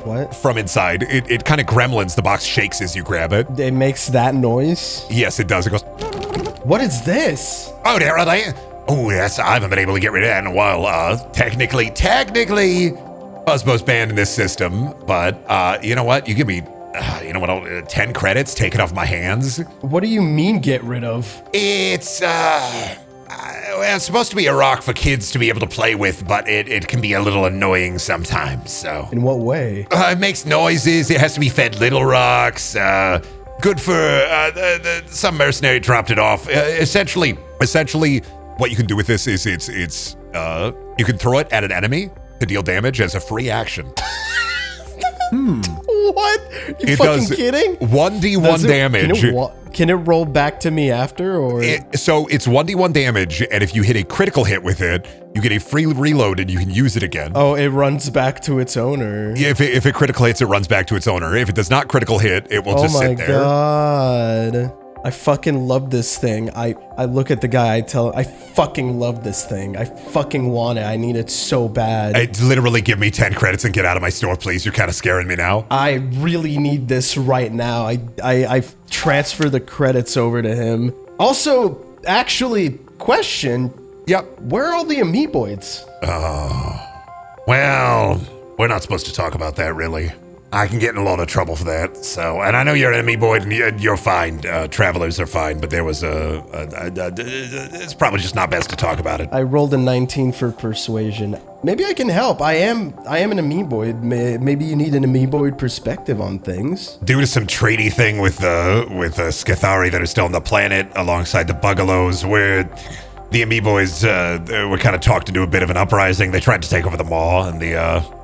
What? From inside. It kind of gremlins. The box shakes as you grab it. It makes that noise? Yes, it does. It goes... What is this? Oh, there are they. Oh, yes, I haven't been able to get rid of that in a while. Technically, Fuzzbow's banned in this system, but you know what? You give me, 10 credits, take it off my hands. What do you mean get rid of? It's, it's supposed to be a rock for kids to be able to play with, but it can be a little annoying sometimes, so. In what way? It makes noises. It has to be fed little rocks. Good for, some mercenary dropped it off. Essentially, what you can do with this is you can throw it at an enemy to deal damage as a free action. What? You it fucking does kidding? 1d1 damage. Can it roll back to me after, or? So it's 1d1 damage, and if you hit a critical hit with it, you get a free reload and you can use it again. Oh, it runs back to its owner. Yeah, if it critical hits, it runs back to its owner. If it does not critical hit, it will just sit there. Oh my god. I fucking love this thing. I look at the guy, I tell him, I fucking love this thing. I fucking want it. I need it so bad. Literally give me 10 credits and get out of my store, please. You're kind of scaring me now. I really need this right now. I transfer the credits over to him. Also, actually, question. Yep. Where are all the amoeboids? Oh. Well, we're not supposed to talk about that, really. I can get in a lot of trouble for that. So, and I know you're an amoeboid and you're fine. Travelers are fine, but there was it's probably just not best to talk about it. I rolled a 19 for persuasion. Maybe I can help. I am an amoeboid. Maybe you need an amoeboid perspective on things. Due to some treaty thing with Scathari that are still on the planet, alongside the Bugalows, where the amoeboids were kind of talked into a bit of an uprising. They tried to take over the mall, and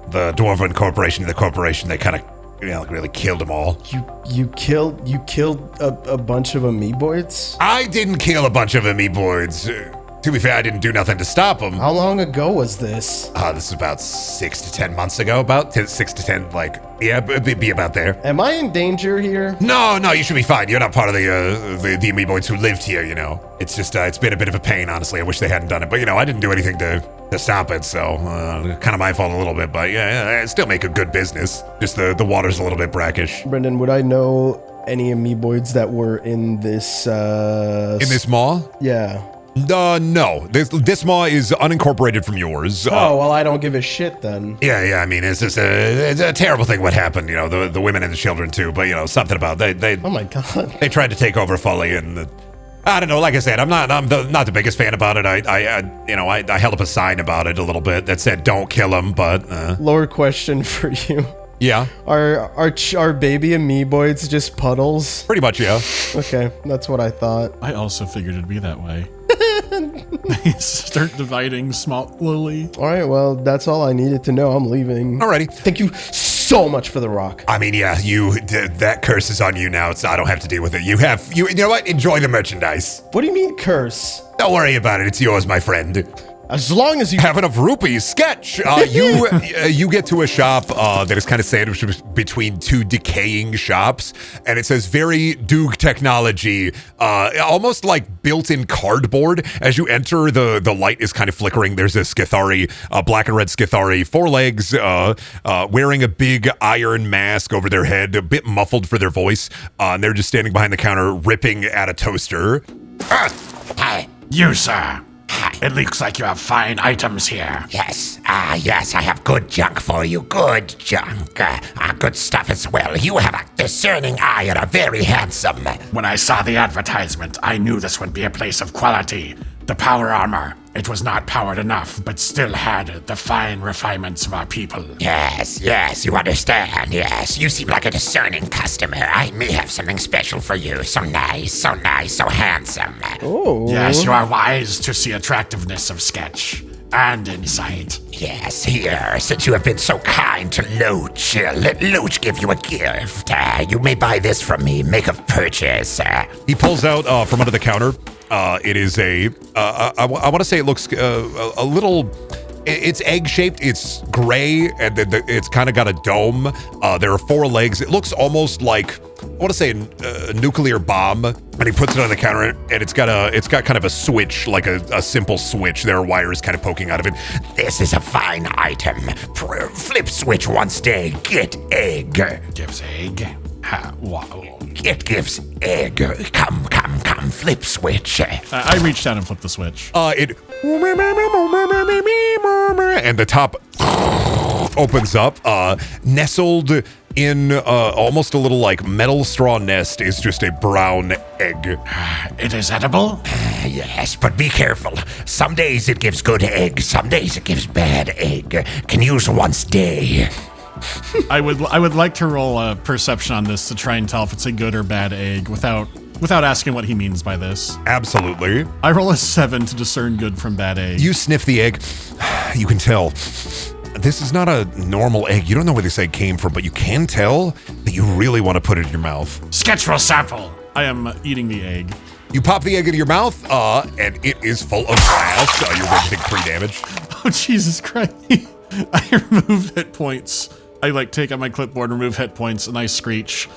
the Dwarven Corporation and the corporation, they kind of, really killed them all. You killed a bunch of amoeboids? I didn't kill a bunch of amoeboids. To be fair, I didn't do nothing to stop them. How long ago was this? This is about 6 to 10 months ago. About 6 to 10, it'd be about there. Am I in danger here? No, you should be fine. You're not part of the amoeboids who lived here, It's just, it's been a bit of a pain, honestly. I wish they hadn't done it. But, I didn't do anything to stop it, so kind of my fault a little bit. But, yeah, I still make a good business. Just the water's a little bit brackish. Brendan, would I know any amoeboids that were in this... in this maw? Yeah. No. This maw is unincorporated from yours. Well, I don't give a shit then. Yeah. I mean, it's just it's a terrible thing what happened. The women and the children too. But something about they. Oh my god. They tried to take over fully, and I don't know. Like I said, I'm not the biggest fan about it. I held up a sign about it a little bit that said "Don't kill him." But lower question for you. Yeah. Are baby amoeboids just puddles? Pretty much, yeah. Okay, that's what I thought. I also figured it'd be that way. They start dividing slowly. All right, well, that's all I needed to know. I'm leaving. Alrighty. Thank you so much for the rock. I mean, yeah, that curse is on you now. I don't have to deal with it. You know what? Enjoy the merchandise. What do you mean curse? Don't worry about it. It's yours, my friend. As long as you have enough rupees, Sketch. You get to a shop that is kind of sandwiched between two decaying shops, and it says very Doog technology, almost like built-in cardboard. As you enter, the light is kind of flickering. There's a Skithari, black and red Skithari, 4 legs, wearing a big iron mask over their head, a bit muffled for their voice, and they're just standing behind the counter ripping at a toaster. Hi, you sir. It looks like you have fine items here. Yes, I have good junk for you. Good junk. Good stuff as well. You have a discerning eye and are very handsome. When I saw the advertisement, I knew this would be a place of quality. The power armor, it was not powered enough, but still had the fine refinements of our people. Yes, you understand, yes. You seem like a discerning customer. I may have something special for you. So nice, so handsome. Oh. Yes, you are wise to see attractiveness of Sketch. And insight. Yes, here, since you have been so kind to Loach, let Loach give you a gift. You may buy this from me. Make a purchase. He pulls out from under the counter. It is I want to say it looks a little... It's egg-shaped, it's gray, and then it's kind of got a dome. There are 4 legs. It looks almost like, I want to say a nuclear bomb. And he puts it on the counter, and it's got kind of a switch, like a simple switch. There are wires kind of poking out of it. This is a fine item. Flip switch once day, get egg. Gives egg? It gives egg. Come, flip switch. I reached down and flipped the switch. And the top opens up. Nestled in almost a little like metal straw nest is just a brown egg. It is edible? Yes, but be careful. Some days it gives good egg, some days it gives bad egg. Can use once day. I would like to roll a perception on this to try and tell if it's a good or bad egg without asking what he means by this. Absolutely. I roll a 7 to discern good from bad egg. You sniff the egg. You can tell. This is not a normal egg. You don't know where this egg came from, but you can tell that you really want to put it in your mouth. Sketch will sample. I am eating the egg. You pop the egg into your mouth, and it is full of glass. You're going to take 3 damage. Oh, Jesus Christ. I remove hit points. I take out my clipboard, remove hit points, and I screech.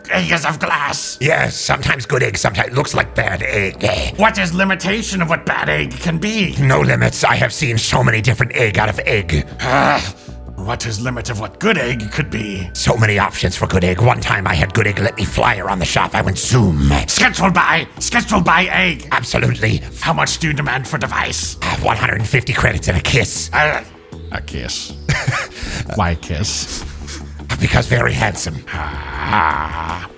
Egg is of glass. Yes, sometimes good egg, sometimes looks like bad egg. What is limitation of what bad egg can be? No limits. I have seen so many different egg out of egg. What is limit of what good egg could be? So many options for good egg. One time I had good egg let me fly around the shop. I went zoom. Sketch will buy egg. Absolutely. How much do you demand for device? 150 credits and a kiss. A kiss. Why kiss? Because very handsome.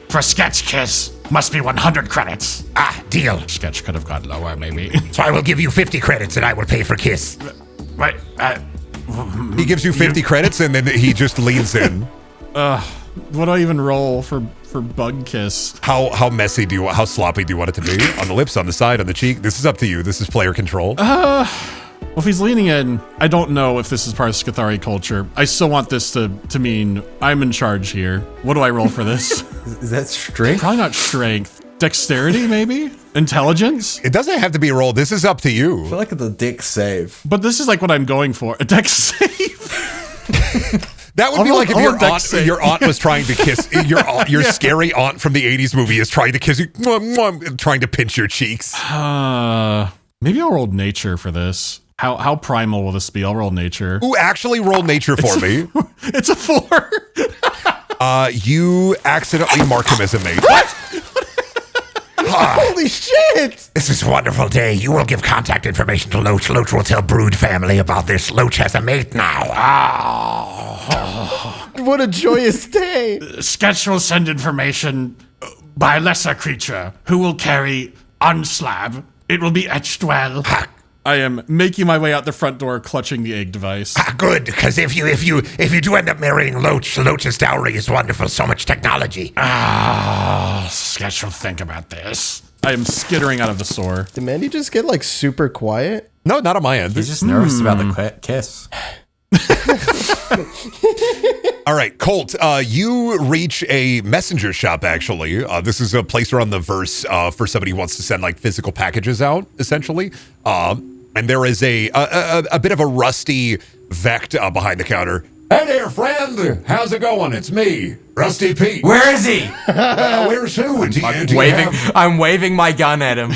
For Sketch kiss, must be 100 credits. Deal. Sketch could have got lower, maybe. So I will give you 50 credits and I will pay for kiss. Wait, he gives you 50 credits and then he just leans in. What do I even roll for bug kiss? How messy how sloppy do you want it to be? On the lips, on the side, on the cheek? This is up to you. This is player control. Well, if he's leaning in, I don't know if this is part of Scathari culture. I still want this to mean I'm in charge here. What do I roll for this? Is that strength? Probably not strength. Dexterity, maybe? Intelligence? It doesn't have to be a roll. This is up to you. I feel like it's a dex save. But this is like what I'm going for. A dex save? That would be like if your aunt was trying to kiss your scary aunt from the 80s movie is trying to kiss you, trying to pinch your cheeks. Maybe I'll roll nature for this. How primal will this be? I'll roll nature. Ooh, actually roll nature for me. It's a 4. You accidentally mark him as a mate. What? Holy shit! This is a wonderful day. You will give contact information to Loach. Loach will tell Brood family about this. Loach has a mate now. What a joyous day. Sketch will send information by lesser creature who will carry on slab. It will be etched well. I am making my way out the front door, clutching the egg device. Good, because if you do end up marrying Loach, Loach's dowry is wonderful. So much technology. Sketch will think about this. I am skittering out of the store. Did Mandy just get like super quiet? No, not on my end. He's just nervous about the kiss. All right, Colt, you reach a messenger shop, actually. This is a place around the verse for somebody who wants to send like physical packages out, essentially. And there is a bit of a rusty Vect behind the counter. Hey there, friend. How's it going? It's me, Rusty Pete. Where is he? Where's who? I'm waving my gun at him.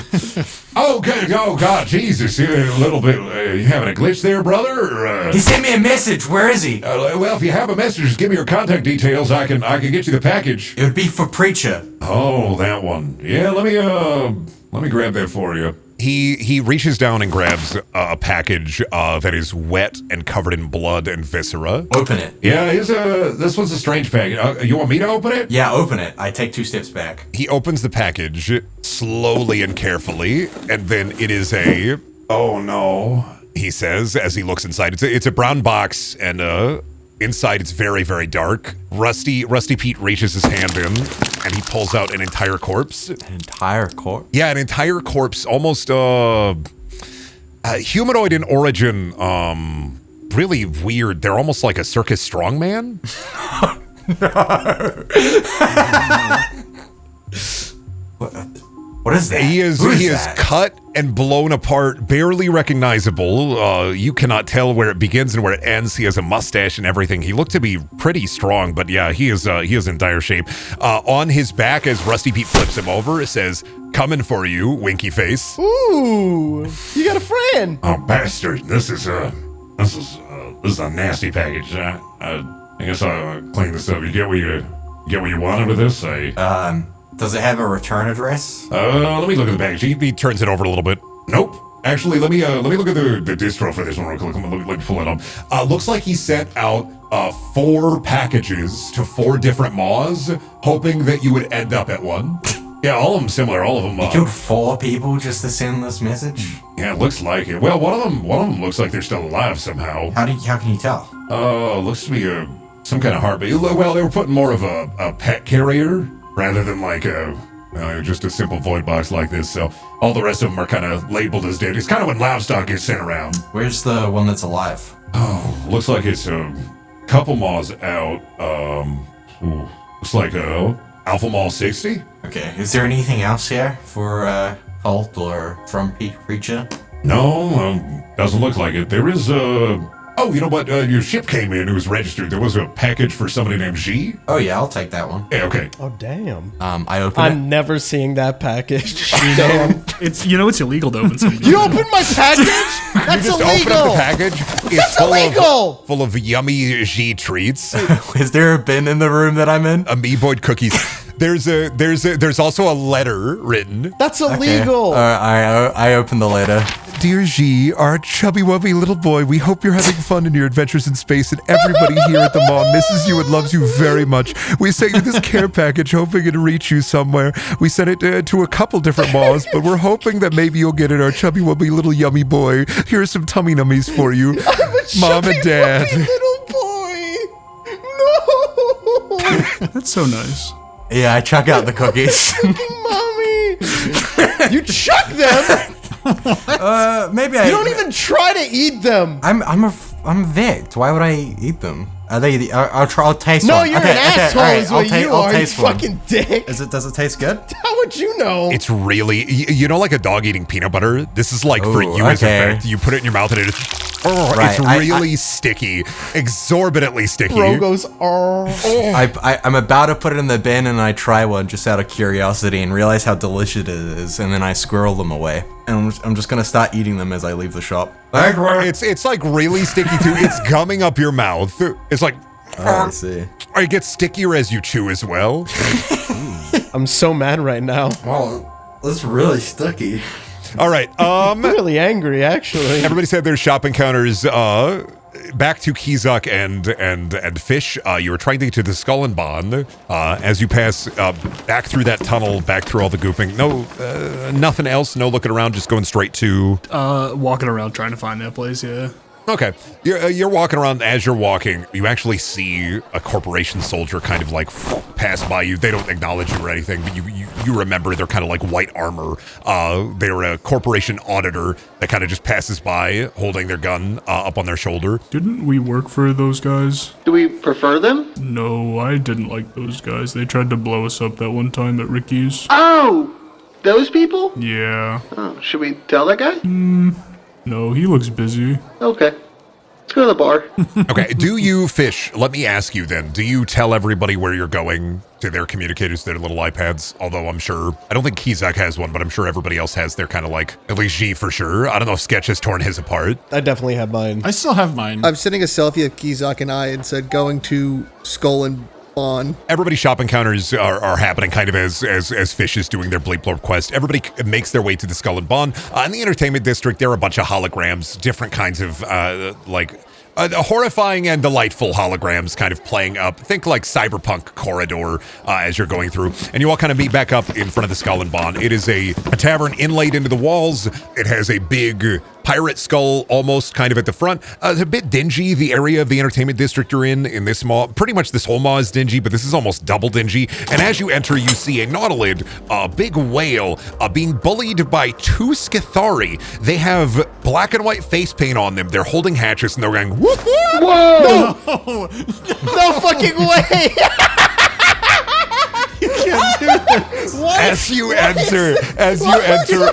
Oh, good. Oh, God, Jesus. You're a little bit, you having a glitch there, brother? He sent me a message. Where is he? Well, if you have a message, just give me your contact details. I can get you the package. It would be for Preacher. Oh, that one. Yeah, let me grab that for you. He reaches down and grabs a package that is wet and covered in blood and viscera. Open it. Yeah, this one's a strange package. You want me to open it? Yeah, open it. I take 2 steps back. He opens the package slowly and carefully, and then it is a... Oh, no. He says as he looks inside. It's a brown box, and inside it's very, very dark. Rusty Pete reaches his hand in, and he pulls out an entire corpse. An entire corpse? Yeah, an entire corpse, almost humanoid in origin, really weird. They're almost like a circus strongman. What is that? He is cut and blown apart, barely recognizable. You cannot tell where it begins and where it ends. He has a mustache and everything. He looked to be pretty strong, but yeah, he is in dire shape. On his back, as Rusty Pete flips him over, it says, "Coming for you, winky face." Ooh, you got a friend. Oh, bastard! This is a nasty package. I guess I'll clean this up. You get what you wanted with this? Does it have a return address? Let me look at the package. He turns it over a little bit. Nope. Actually, let me look at the distro for this one real quick. Let me pull it up. Looks like he sent out 4 packages to 4 different maws, hoping that you would end up at one. Yeah, all of them similar. All of them. He killed 4 people just to send this message. Yeah, it looks like it. Well, one of them looks like they're still alive somehow. How can you tell? Looks to be some kind of heartbeat. Well, they were putting more of a pet carrier rather than like just a simple void box like this. So all the rest of them are kind of labeled as dead. It's kind of when livestock gets sent around. Where's the one that's alive? Oh, looks like it's a couple maws out. Looks like Alpha Mall 60. Okay. Is there anything else here for Colt or from Preacher? No, doesn't look like it. There is oh, you know what? Your ship came in. It was registered. There was a package for somebody named G. Oh yeah, I'll take that one. Yeah, okay. Oh damn. I open it. I'm never seeing that package. It's illegal to open something. You opened my package? That's You just illegal. open up the package. It's That's illegal. Full of yummy G treats. Is there a bin in the room that I'm in? Amoeboid cookies. There's also a letter written. That's illegal. Okay. I open the letter. Dear G, our chubby wubby little boy, we hope you're having fun in your adventures in space, and everybody here at the mall misses you and loves you very much. We sent you this care package hoping it'd reach you somewhere. We sent it to a couple different malls, but we're hoping that maybe you'll get it, our chubby wubby little yummy boy. Here's some tummy nummies for you. Mom and Dad. Little boy. No. That's so nice. Yeah, I chuck out the cookies. Mommy. You chuck them? Maybe You don't even try to eat them. I'm Vic. Why would I eat them? Are they? I'll taste No, one. you're an asshole. Is what you I'll are. You taste one. fucking dick. Does it taste good? How would you know? It's really, you know, like a dog eating peanut butter. This is like for you as a fact. You put it in your mouth and it's really sticky, exorbitantly sticky. Bro goes, I'm about to put it in the bin and I try one just out of curiosity and realize how delicious it is, and then I squirrel them away. And I'm just gonna start eating them as I leave the shop. It's like really sticky too. It's gumming up your mouth. It's like, I see. It gets stickier as you chew as well. I'm so mad right now. Wow, that's really sticky. All right. I'm really angry, actually. Everybody said their shop encounters. Back to Kizak and Fish. You were trying to get to the Skull and Bond. As you pass back through that tunnel, back through all the gooping. No, nothing else. No looking around. Just going straight to. Walking around trying to find that place. Yeah. Okay, you're walking around. As you're walking, you actually see a corporation soldier kind of like pass by you. They don't acknowledge you or anything, but you remember they're kind of like white armor. They're a corporation auditor that kind of just passes by holding their gun up on their shoulder. Didn't we work for those guys? Do we prefer them? No, I didn't like those guys. They tried to blow us up that one time at Ricky's. Oh, those people? Yeah. Oh, should we tell that guy? No, he looks busy. Okay. Let's go to the bar. Okay, do you, Fish, let me ask you then, do you tell everybody where you're going to their communicators, their little iPads? Although I'm sure, I don't think Kizak has one, but I'm sure everybody else has their kind of like, at least G for sure. I don't know if Sketch has torn his apart. I definitely have mine. I still have mine. I'm sending a selfie of Kizak and I and said going to Skull and on. Everybody's shop encounters are happening kind of as Fish is doing their Bleep Blorp quest. Everybody makes their way to the Skull and Bond. In the entertainment district, there are a bunch of holograms, different kinds of horrifying and delightful holograms kind of playing up. Think like cyberpunk corridor as you're going through. And you all kind of meet back up in front of the Skull and Bond. It is a tavern inlaid into the walls. It has a big pirate skull almost kind of at the front. It's a bit dingy, the area of the entertainment district you're in this mall. Pretty much this whole mall is dingy, but this is almost double dingy. And as you enter, you see a nautilid, a big whale, being bullied by two Skithari. They have black and white face paint on them. They're holding hatchets and they're going, whoop, whoop. Whoa! No, no fucking way! As you enter,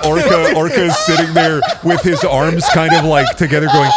Orca is sitting there with his arms kind of like together going,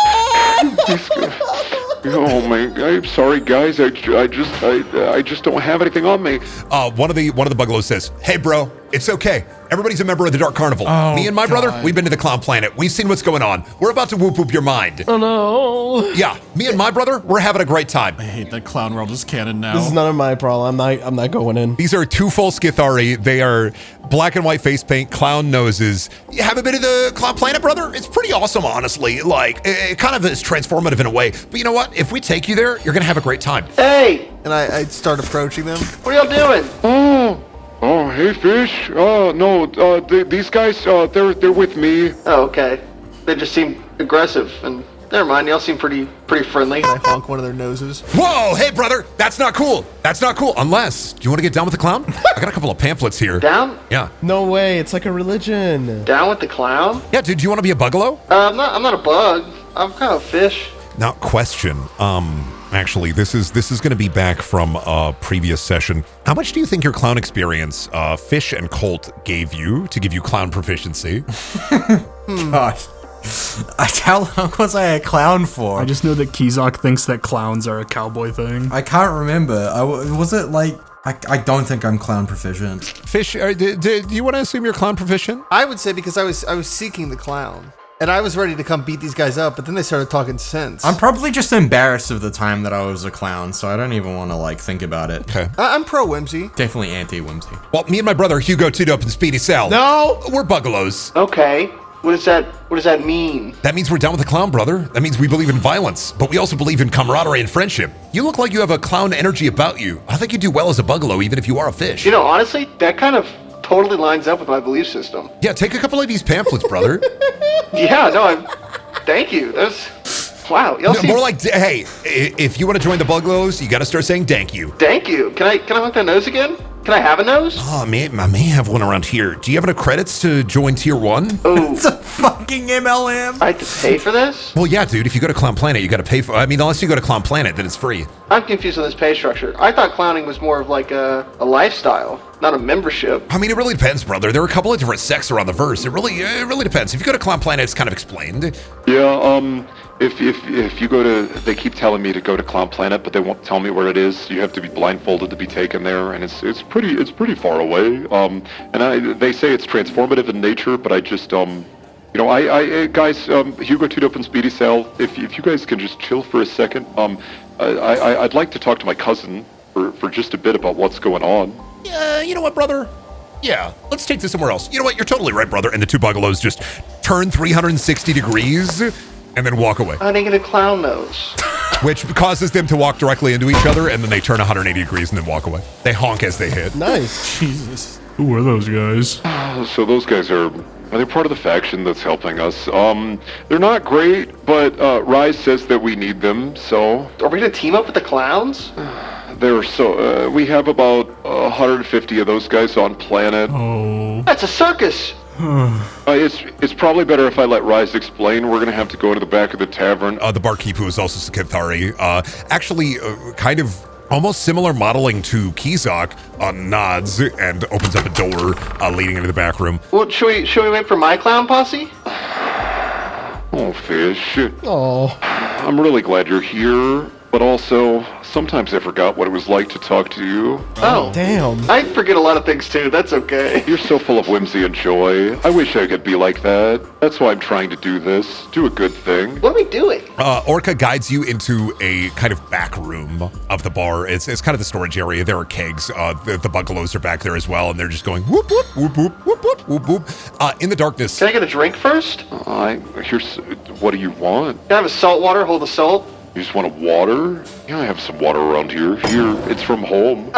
Oh man, I'm sorry guys. I just don't have anything on me. One of the buggalos says, "Hey bro, it's okay. Everybody's a member of the Dark Carnival. Me and my brother, we've been to the Clown Planet. We've seen what's going on. We're about to whoop your mind." Oh no. Yeah, me and my brother, we're having a great time. I hate that Clown World is canon now. This is none of my problem. I'm not going in. These are two full Skithari. They are black and white face paint, clown noses. You haven't been to the Clown Planet, brother? It's pretty awesome, honestly. Like, it kind of is transformative in a way. But you know what? If we take you there, you're going to have a great time. Hey! And I start approaching them. What are y'all doing? Oh, hey, Fish. No, these guys, they're with me. Oh, okay. They just seem aggressive, and never mind. Y'all seem pretty friendly. I honk one of their noses. Whoa, hey, brother, that's not cool. That's not cool. Unless, do you want to get down with the clown? I got a couple of pamphlets here. Down? Yeah. No way. It's like a religion. Down with the clown? Yeah, dude, do you want to be a buggalo? I'm not a bug. I'm kind of a fish. Now, question. Actually, this is going to be back from a previous session. How much do you think your clown experience, Fish and Colt, gave you to give you clown proficiency? Gosh. How long was I a clown for? I just know that Kizak thinks that clowns are a cowboy thing. I can't remember. Was it like... I don't think I'm clown proficient. Fish, do you want to assume you're clown proficient? I would say because I was seeking the clown. And I was ready to come beat these guys up, but then they started talking sense. I'm probably just embarrassed of the time that I was a clown, so I don't even want to, like, think about it. Okay. I'm pro whimsy. Definitely anti-whimsy. Well, me and my brother, Hugo, Two-Dope, and Speedy Sal. No! We're buggalos. Okay. What does that mean? That means we're down with the clown, brother. That means we believe in violence, but we also believe in camaraderie and friendship. You look like you have a clown energy about you. I think you do well as a buggalo, even if you are a fish. You know, honestly, that kind of totally lines up with my belief system. Yeah, take a couple of these pamphlets, brother. Yeah, no, thank you. That's wow. Y'all seem... More like, hey, if you want to join the buggalos, you got to start saying "thank you." Thank you. Can I hook that nose again? Can I have a nose? Oh, I may have one around here. Do you have enough credits to join tier 1? Oh, It's a fucking MLM. I have to pay for this? Well, yeah, dude. If you go to Clown Planet, you got to pay for. I mean, unless you go to Clown Planet, then it's free. I'm confused on this pay structure. I thought clowning was more of like a lifestyle, not a membership. I mean, it really depends, brother. There are a couple of different sects around the verse. It really depends. If you go to Clown Planet, it's kind of explained. Yeah, if you go to, they keep telling me to go to Clown Planet, but they won't tell me where it is. You have to be blindfolded to be taken there, and it's pretty far away. They say it's transformative in nature, but I just guys, Hugo, Two Dope, and Speedy Sal, if you guys can just chill for a second, I'd like to talk to my cousin for just a bit about what's going on. You know what, brother? Yeah, let's take this somewhere else. You know what? You're totally right, brother. And the two bungalows just turn 360 degrees and then walk away. A negative clown nose. Which causes them to walk directly into each other, and then they turn 180 degrees and then walk away. They honk as they hit. Nice. Jesus. Who are those guys? So those guys they're part of the faction that's helping us. They're not great, but Rise says that we need them, so... Are we gonna team up with the clowns? We have about 150 of those guys on planet. Oh. That's a circus! It's probably better if I let Rise explain. We're gonna have to go into the back of the tavern. The barkeep, who is also Skithari, actually kind of almost similar modeling to Kizak, nods and opens up a door leading into the back room. Well, should we wait for my clown posse? Oh, Fish. Oh. I'm really glad you're here, but also, sometimes I forgot what it was like to talk to you. Oh. Damn. I forget a lot of things too, that's okay. You're so full of whimsy and joy. I wish I could be like that. That's why I'm trying to do this. Do a good thing. What are we doing? Orca guides you into a kind of back room of the bar. It's kind of the storage area. There are kegs. The bungalows are back there as well, and they're just going whoop, whoop, whoop, whoop, whoop, whoop, whoop, whoop. In the darkness. Can I get a drink first? What do you want? Can I have a salt water, hold the salt? You just want a water? Yeah, I have some water around here. Here, it's from home.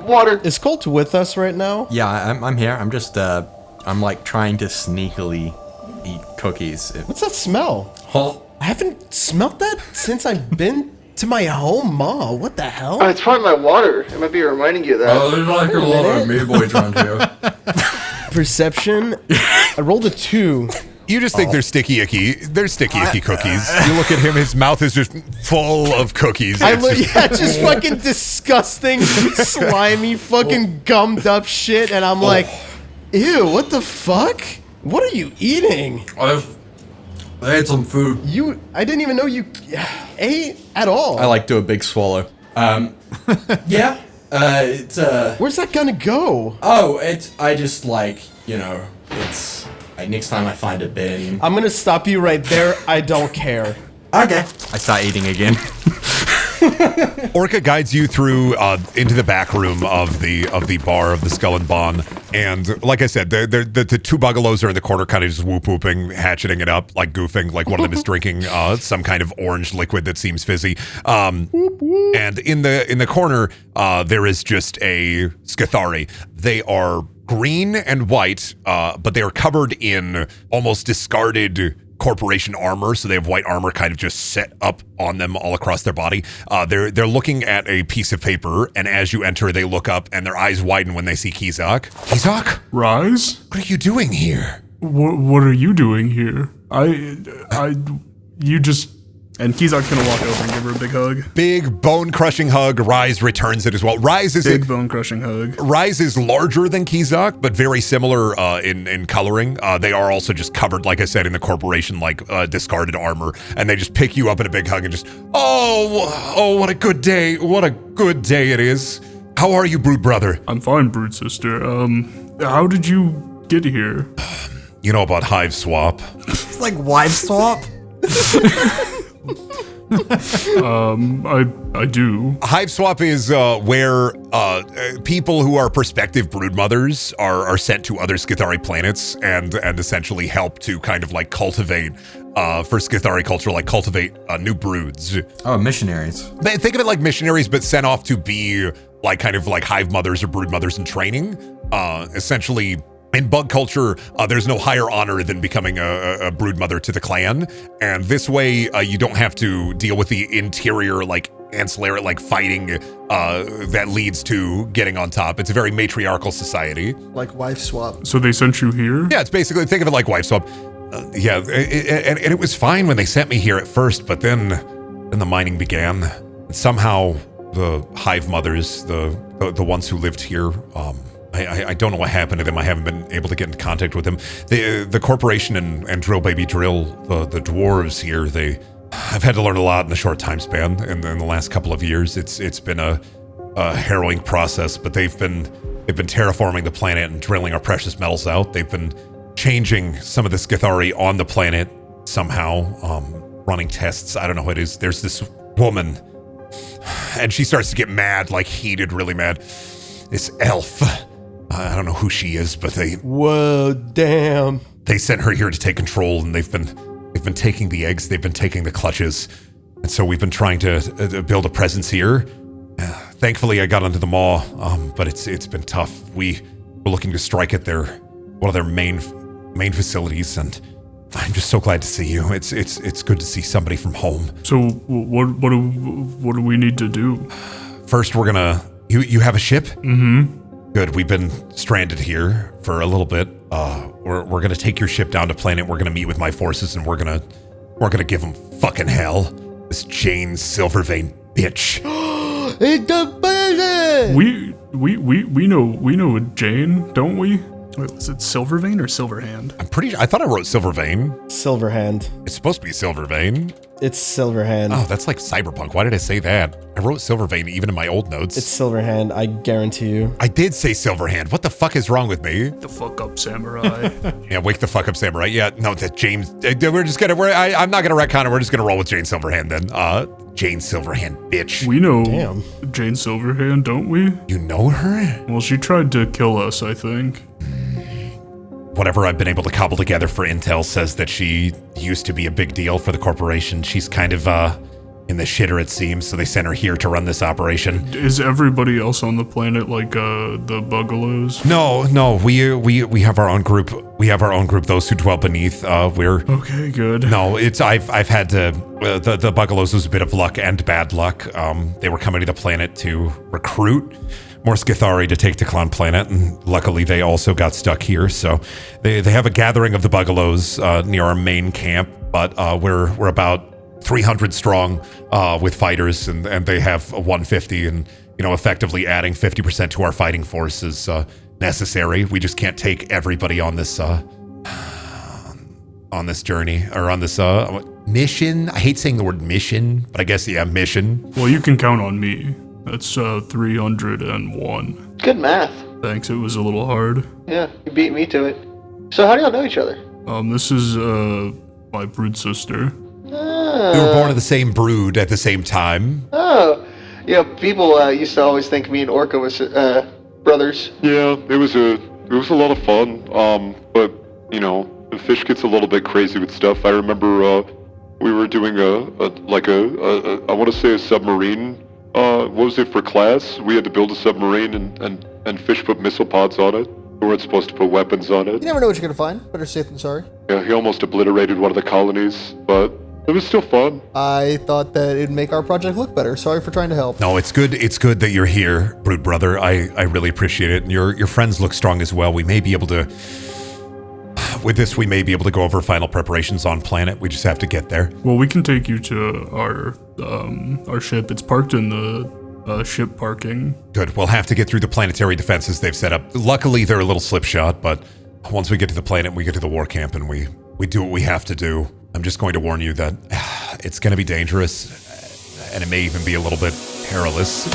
Water. Is Colt with us right now? Yeah, I'm here. I'm just, I'm like trying to sneakily eat cookies. What's that smell? Oh. I haven't smelled that since I've been to my home, Ma. What the hell? It's probably my water. It might be reminding you of that. Oh, there's like a lot of amoeboids around here. Perception. I rolled a 2. You just think they're sticky icky. They're sticky icky cookies. You look at him, his mouth is just full of cookies. Just fucking disgusting, slimy, fucking gummed up shit, and I'm like, ew, what the fuck? What are you eating? I ate some food. I didn't even know you ate at all. I like do a big swallow. Yeah. Where's that gonna go? Oh, I just like, it's like next time I find a bin. I'm gonna stop you right there. I don't care. Okay. I start eating again. Orca guides you through into the back room of the bar of the Skull and Bon, and like I said, the two bungalows are in the corner, kind of just whooping, hatcheting it up, like goofing, like one of them is drinking some kind of orange liquid that seems fizzy. And in the corner, there is just a Skithari. They are green and white, but they are covered in almost discarded corporation armor, so they have white armor kind of just set up on them all across their body. They're looking at a piece of paper, and as you enter, they look up, and their eyes widen when they see Kizak. Kizak? Rise? What are you doing here? What are you doing here? You just... And Kizak's gonna walk over and give her a big hug. Big bone-crushing hug. Rise returns it as well. Rise is big bone-crushing hug. Rise is larger than Kizak, but very similar in coloring. They are also just covered, like I said, in the corporation discarded armor, and they just pick you up in a big hug and just, oh, what a good day! What a good day it is. How are you, Brood Brother? I'm fine, Brood Sister. How did you get here? You know about Hive Swap? Like wife swap? I do. Hive Swap is where people who are prospective brood mothers are sent to other Skithari planets and essentially help to kind of like cultivate for Skithari culture, like cultivate new broods. Oh, missionaries. Think of it like missionaries, but sent off to be like kind of like hive mothers or brood mothers in training. Essentially, in bug culture, there's no higher honor than becoming a brood mother to the clan, and this way you don't have to deal with the interior like ancillary like fighting that leads to getting on top. It's a very matriarchal society. Like wife swap. So they sent you here? Yeah, it's basically, think of it like wife swap. And it was fine when they sent me here at first, but then the mining began. And somehow the hive mothers, the ones who lived here, I don't know what happened to them. I haven't been able to get in contact with them. The corporation and Drill Baby Drill, the dwarves here, I've had to learn a lot in a short time span. In the last couple of years, it's been a harrowing process. But they've been terraforming the planet and drilling our precious metals out. They've been changing some of the Skithari on the planet somehow, running tests. I don't know what it is. There's this woman, and she starts to get mad, like heated, really mad. This elf. I don't know who she is, but Whoa, damn. They sent her here to take control, and they've been taking the eggs, they've been taking the clutches, and so we've been trying to build a presence here. Thankfully, I got onto the maw, but it's been tough. We're looking to strike at one of their main facilities, and I'm just so glad to see you. It's good to see somebody from home. So what do we need to do? First, we're gonna. You have a ship? Mm-hmm. Good. We've been stranded here for a little bit. We're gonna take your ship down to planet. We're gonna meet with my forces, and we're gonna give them fucking hell. This Jane Silvervein bitch. It's the planet. We know Jane, don't we? Wait, was it Silvervein or Silverhand? I thought I wrote Silvervein. Silverhand. It's supposed to be Silvervein. It's Silverhand. Oh, that's like Cyberpunk. Why did I say that? I wrote Silvervein even in my old notes. It's Silverhand, I guarantee you. I did say Silverhand. What the fuck is wrong with me? The fuck up, samurai. Yeah, wake the fuck up, samurai. Yeah, no, that James. We're just gonna. I'm not gonna retcon it. We're just gonna roll with Jane Silverhand then. Jane Silverhand, bitch. We know Damn. Jane Silverhand, don't we? You know her? Well, she tried to kill us, I think. Whatever I've been able to cobble together for intel says that she used to be a big deal for the corporation. She's kind of in the shitter, it seems, so they sent her here to run this operation. Is everybody else on the planet like the Bugalows? No, we have our own group. We have our own group. Those who dwell beneath. We're okay. Good. No, I've had to. The Bugalows was a bit of luck and bad luck. They were coming to the planet to recruit more Skithari to take to Clown Planet, and luckily they also got stuck here. So they have a gathering of the Bugalows near our main camp, but we're about 300 strong with fighters, and they have a 150, and effectively adding 50% to our fighting force is necessary. We just can't take everybody on this journey, or on this mission. I hate saying the word mission, but I guess mission. Well, you can count on me. That's 301. Good math. Thanks, it was a little hard. Yeah, you beat me to it. So how do y'all know each other? This is my brood sister. We were born of the same brood at the same time. Oh, yeah. People used to always think me and Orca was brothers. Yeah, it was a lot of fun. But the fish gets a little bit crazy with stuff. I remember we were doing I want to say a submarine. What was it for class? We had to build a submarine, and Fish put missile pods on it. We weren't supposed to put weapons on it. You never know what you're gonna find. Better safe than sorry. Yeah, he almost obliterated one of the colonies, but it was still fun. I thought that it'd make our project look better. Sorry for trying to help. No, it's good. It's good that you're here, Brood Brother. I really appreciate it. And your friends look strong as well. We may be able to. With this, we may be able to go over final preparations on planet. We just have to get there. Well, we can take you to our ship. It's parked in the ship parking. Good. We'll have to get through the planetary defenses they've set up. Luckily, they're a little slipshod, but once we get to the planet, we get to the war camp, and we do what we have to do. I'm just going to warn you that it's going to be dangerous, and it may even be a little bit perilous.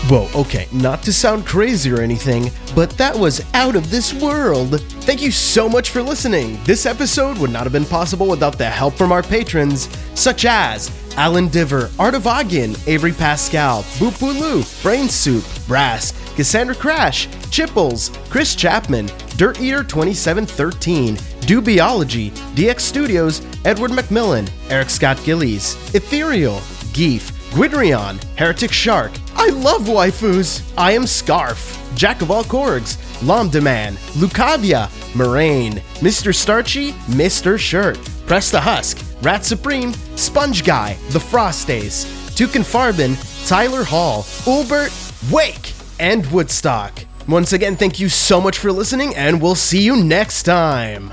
Whoa, okay, not to sound crazy or anything, but that was out of this world. Thank you so much for listening. This episode would not have been possible without the help from our patrons, such as Alan Diver, Art of Ogin, Avery Pascal, Boop Booloo, Brain Soup, Brass, Cassandra Crash, Chipples, Chris Chapman, Dirt Eater 2713, Dubiology, DX Studios, Edward McMillan, Eric Scott Gillies, Ethereal, Geef, Gwydrion, Heretic Shark. I love waifus. I am Scarf, Jack of all Korgs, Lomdaman, Lucavia, Moraine, Mr. Starchy, Mr. Shirt, Presta Husk, Rat Supreme, Sponge Guy, The Frost Ace, Tukin Farbin, Tyler Hall, Ulbert, Wake, and Woodstock. Once again, thank you so much for listening, and we'll see you next time.